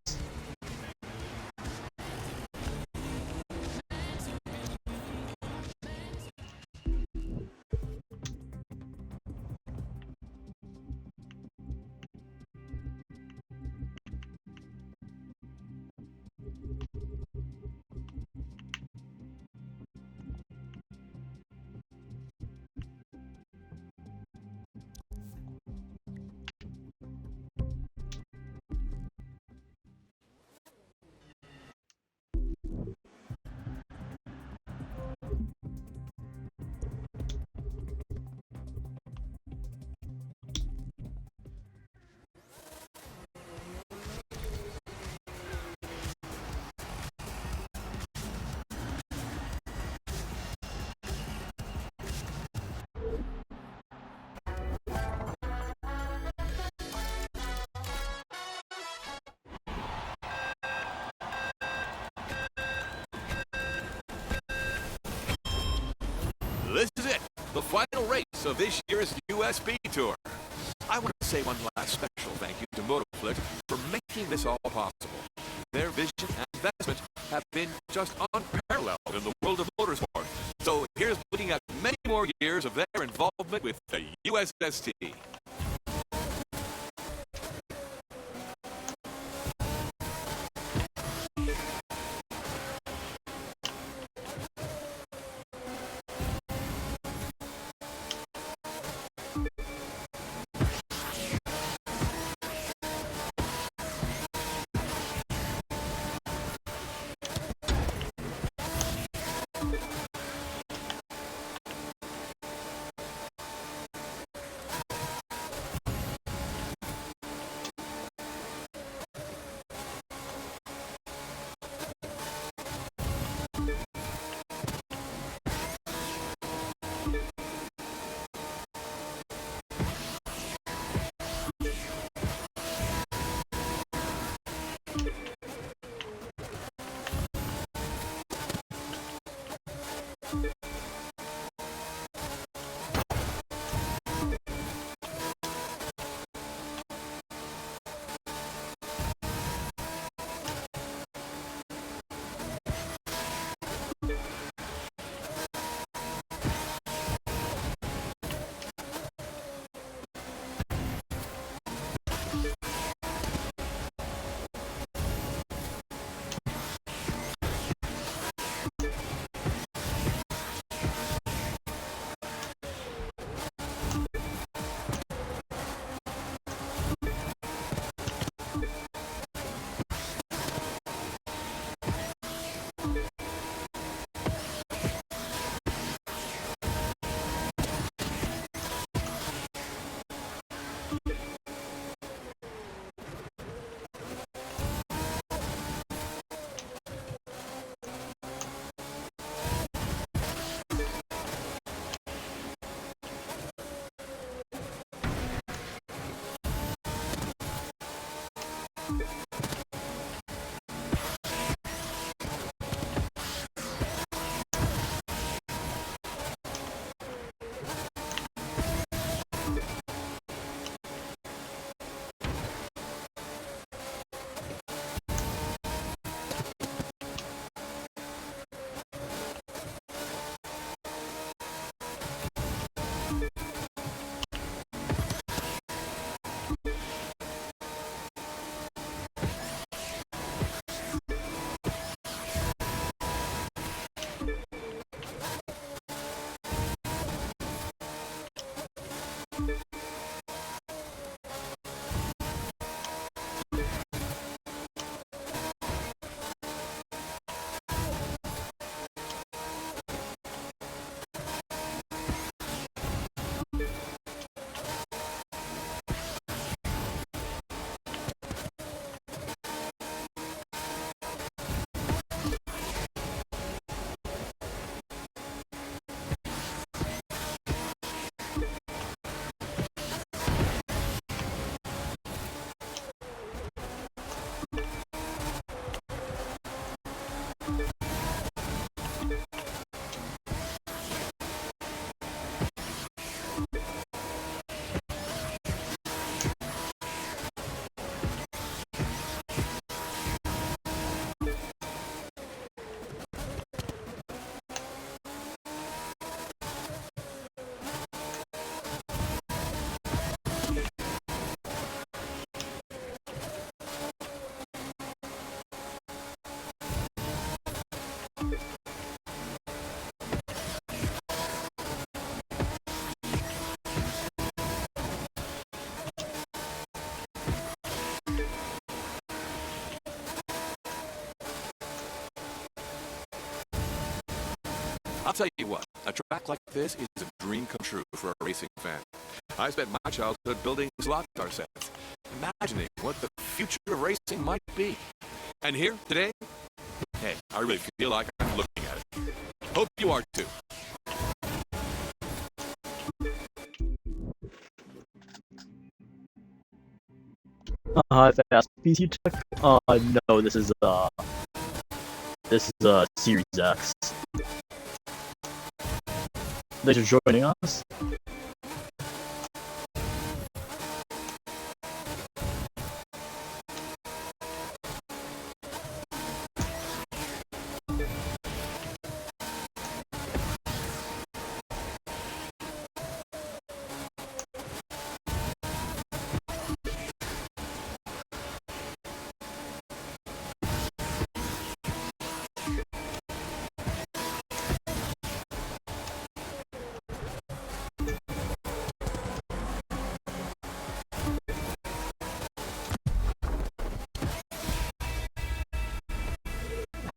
This is it, the final race of this year's USB Tour. I want to say one last special thank you to Motoflick for making this all possible. Their vision and investment have been just unparalleled in the world of motorsport. So here's looking at many more years of their involvement with the USST. I'll tell you what, a track like this is a dream come true for a racing fan. I spent my childhood building slot car sets, imagining what the future of racing might be. And here, today, hey, I really feel like I'm looking at it. Hope you are too. Hi, fast PC Tech. No, this is Series X. Thanks for joining us.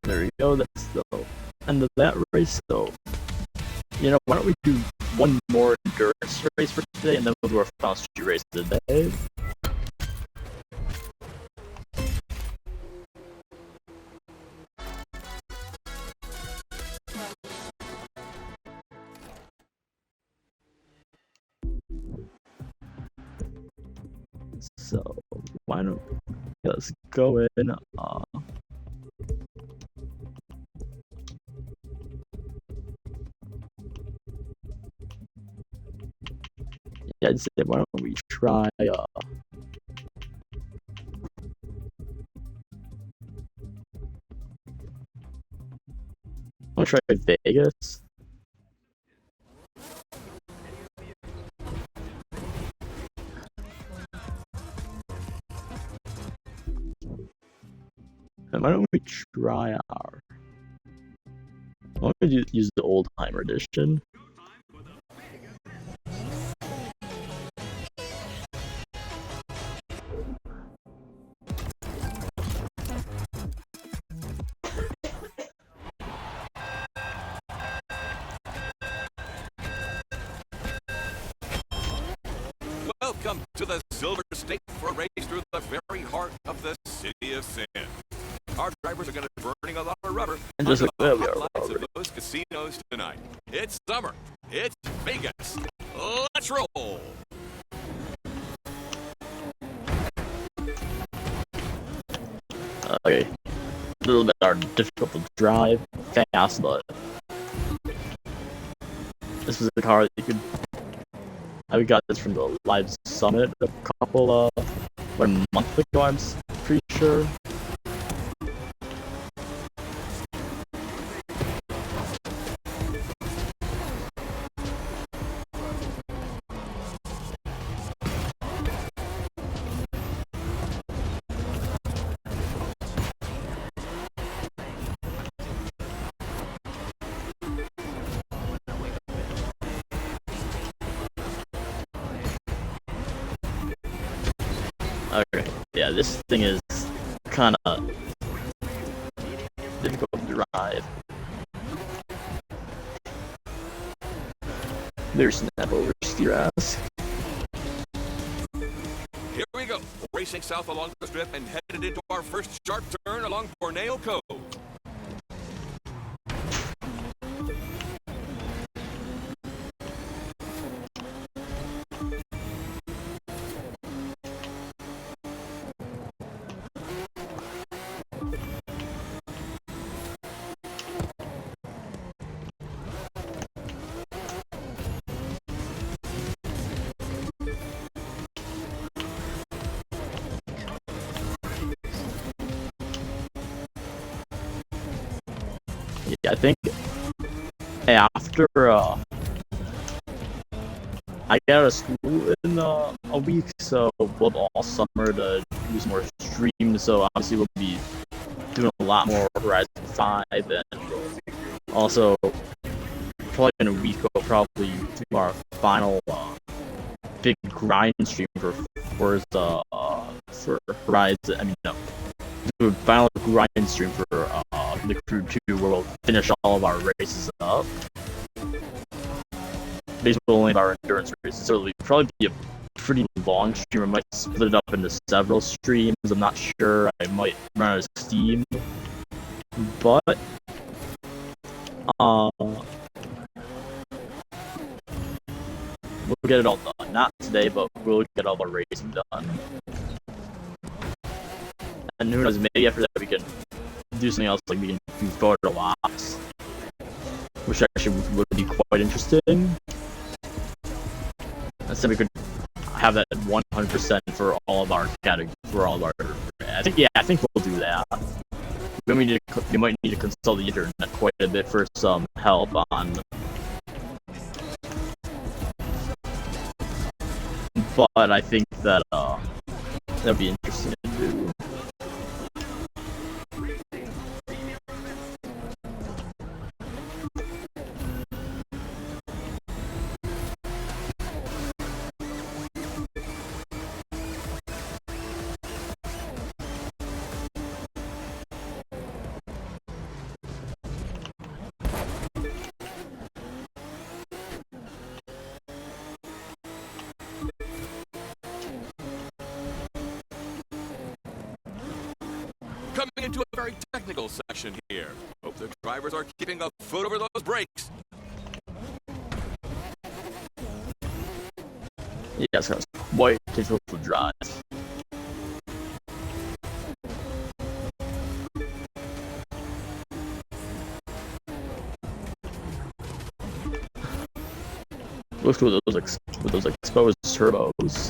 There we go, that's the end of that race, so, you know, why don't we do one more endurance race for today, and then we'll do our final street race of the day. So, why don't let's go in, yeah, I'd say, why don't we try, I'll try Vegas. And why don't we try our, why don't we use the Oldtimer edition? Welcome to the Silver State for a race through the very heart of the city of sin. Our drivers are going to be burning a lot of rubber And just like under that, the we hot are lights rubber. of those casinos tonight. It's summer. It's Vegas. Let's roll. Okay, a little bit are difficult to drive fast, but this was a car that you could. I got this from the live summit a couple a month ago. I'm pretty sure. Okay, yeah, this thing is kind of difficult to drive. There's snap over steer ass. Here we go. Racing south along the strip and headed into our first sharp turn along Borneo Cove. Yeah, I think after I get out of school in a week, so we'll have all summer to do some more streams. So obviously we'll be doing a lot more Horizon 5, and also probably in a week we'll probably do our final big grind stream for Horizon. I mean, no, do a final grind stream for the Crew 2, where we'll finish all of our races up. Basically, only of our endurance races, so it'll probably be a pretty long stream. I might split it up into several streams. I'm not sure. I might run out of steam, but we'll get it all done. Not today, but we'll get all the racing done. And who knows? Maybe after that we can do something else, like we can do photo ops, which actually would be quite interesting. And so we could have that 100% for all of our categories, for all of our. I think we'll do that. We might need to consult the internet quite a bit for some help on. But I think that that'd be interesting to do. Coming into a very technical section here. Hope the drivers are keeping a foot over those brakes. Yes, that's quite difficult to drive. Looks with those exposed turbos.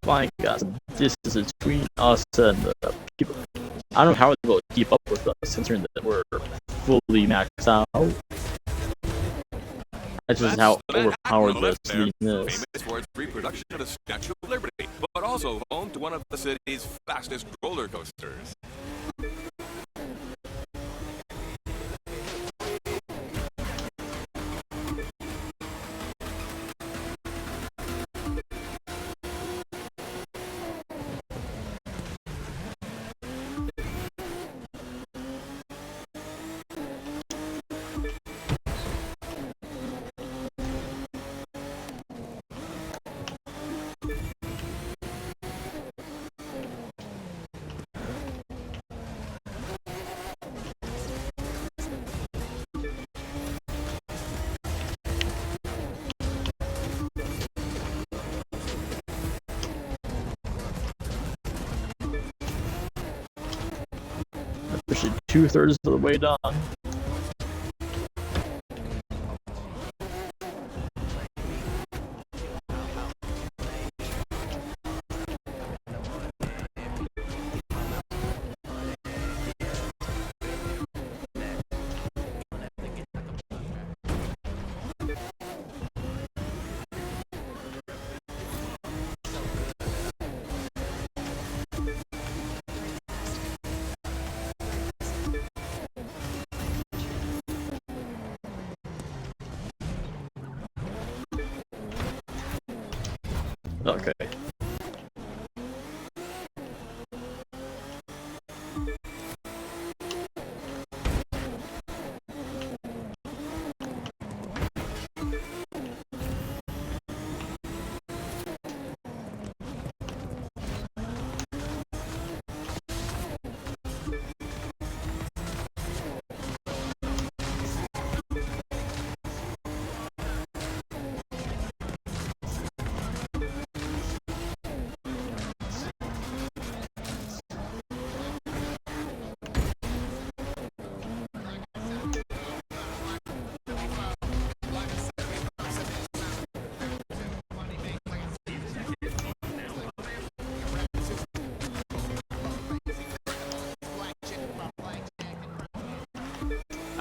Fine, guys. This is between us and the people. I don't know how they'll keep up with us, considering that we're fully maxed out. That's just how overpowered this thing is. Famous for its reproduction of the Statue of Liberty, but also home to one of the city's fastest roller coasters. Actually, 2/3 of the way done. Okay.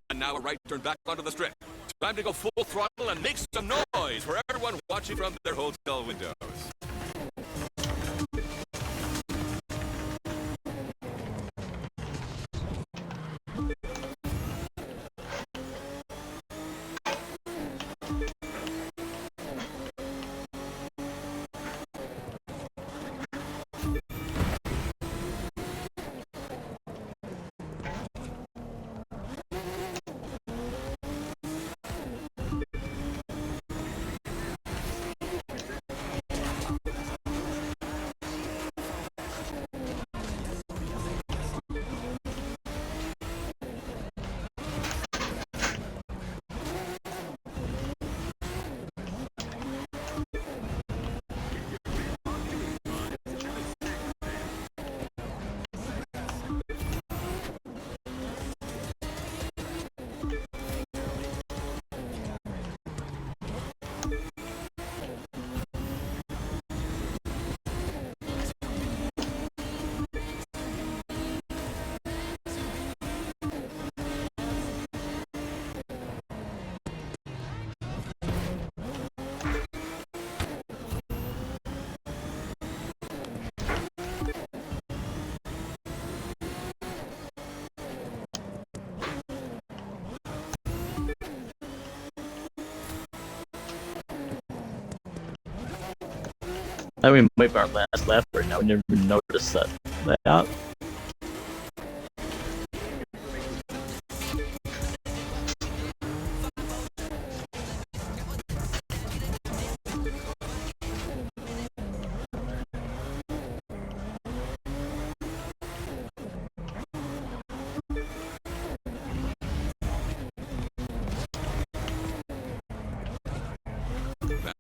And now a right turn back onto the strip. Time to go full throttle and make some noise for everyone watching from their hotel windows. I mean, might be our last lap right now. We never even noticed that. Yeah.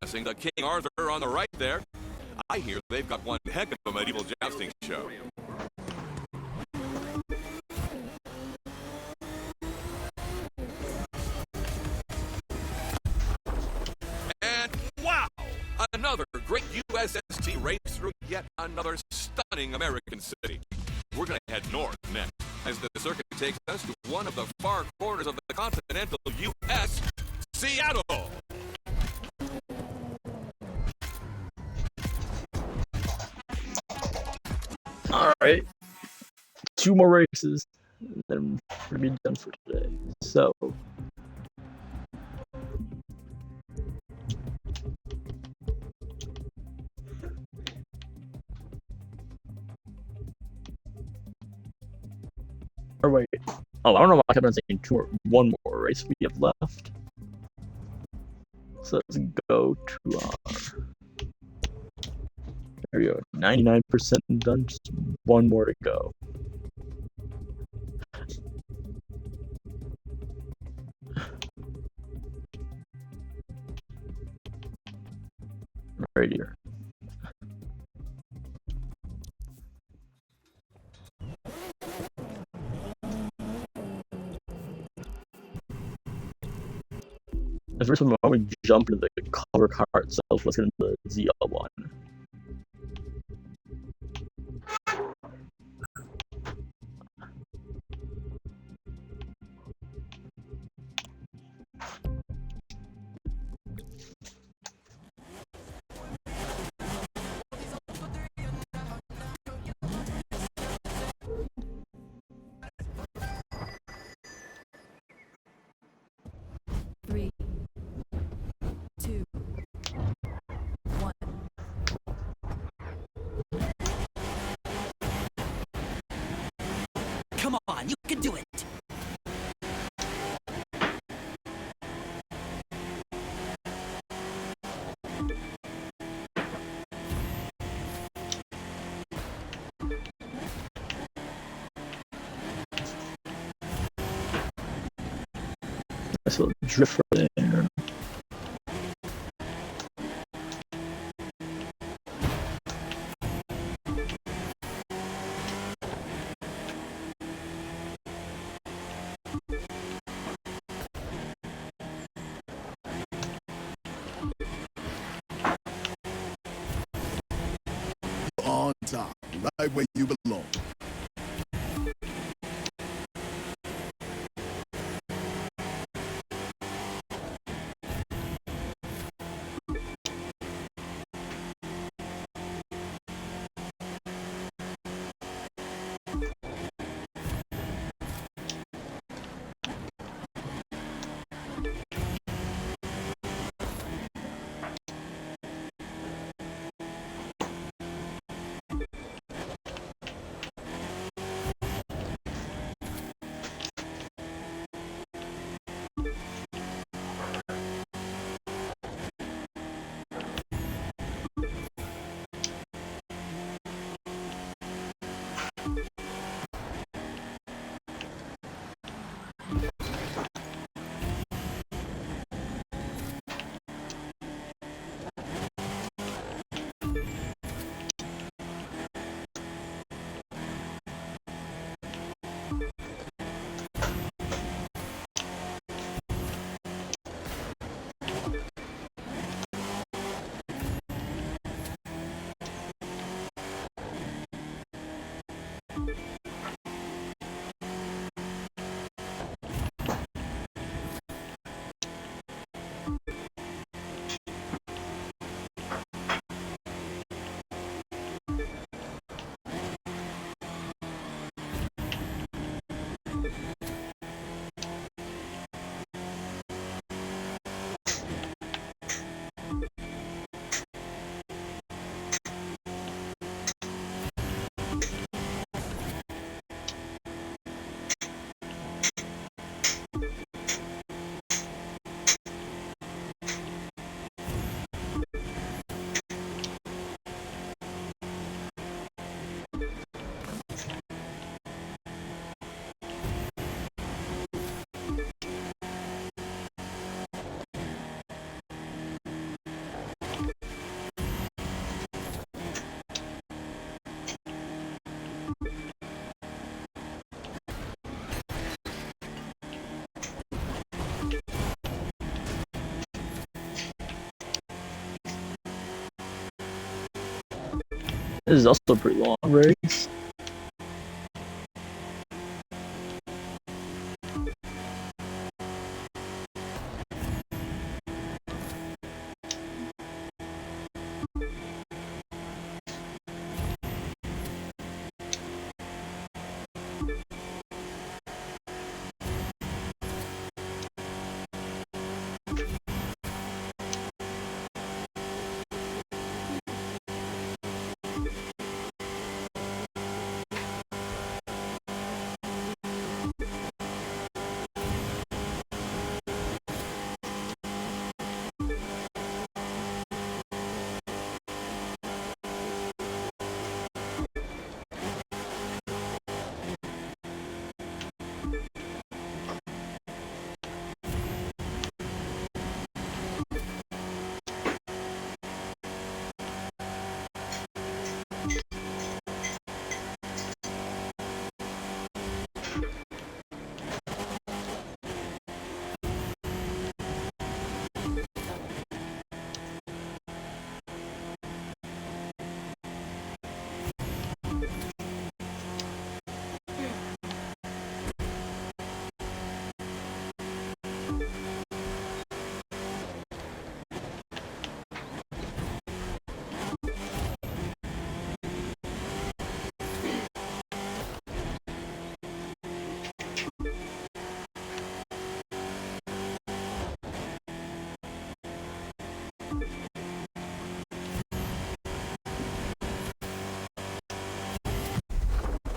Passing the King Arthur on the right there. I hear they've got one heck of a medieval jousting show. And wow! Another great USST race through yet another stunning American city. We're going to head north next, as the circuit takes us to one of the far corners of the continental U.S., Seattle. Alright. 2 more races, and then we're gonna be done for today. So. Or wait. Oh, I don't know why I kept on saying 2 or 1 more race we have left. So let's go to our. There we go. 99% done. Just 1 more to go. Right here. The first one, why don't we jump into the cover car itself? Let's get into the ZL1. Three, two, one. Come on, you can do it! Nice little drift right there. On top, right where you belong. This is also a pretty long race.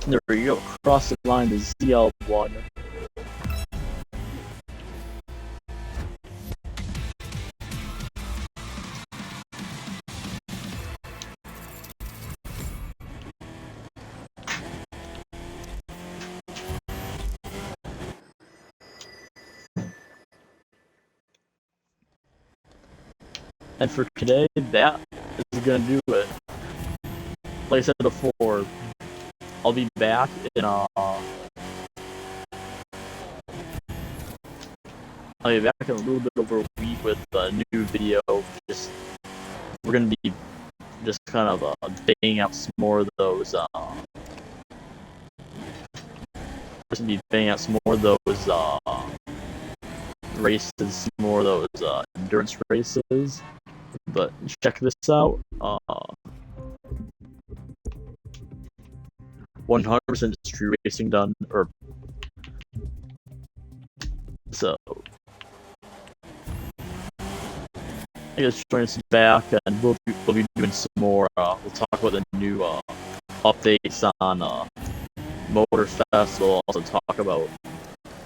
There we go. Cross the line to ZL1. And for today, that is gonna do it. Like I said before, I'll be back in I'll be back in a little bit over a week with a new video. We're gonna be just kind of banging out some more of those. Just be banging out some more of those races, some more of those endurance races. But check this out. 100% street racing done, so I guess join us back, and we'll be doing some more. We'll talk about the new updates on Motorfest. We'll also talk about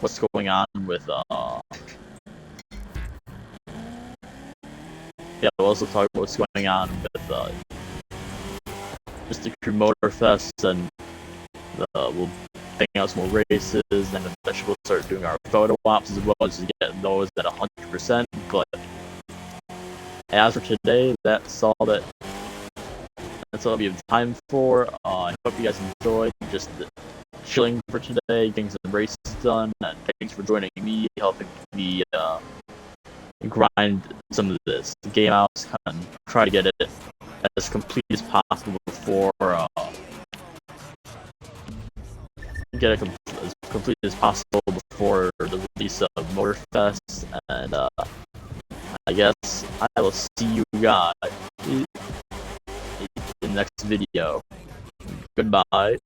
what's going on with we'll also talk about what's going on with just the Crew Motorfest, and we'll bang out some more races, and eventually we'll start doing our photo ops as well, just to get those at 100%. But as for today, that's all we have time for. I hope you guys enjoyed just chilling for today, getting some races done, and thanks for joining me, helping me grind some of this game out, and try to get it as complete as possible before as complete as possible before the release of Motorfest. And I guess I will see you guys in the next video. Goodbye.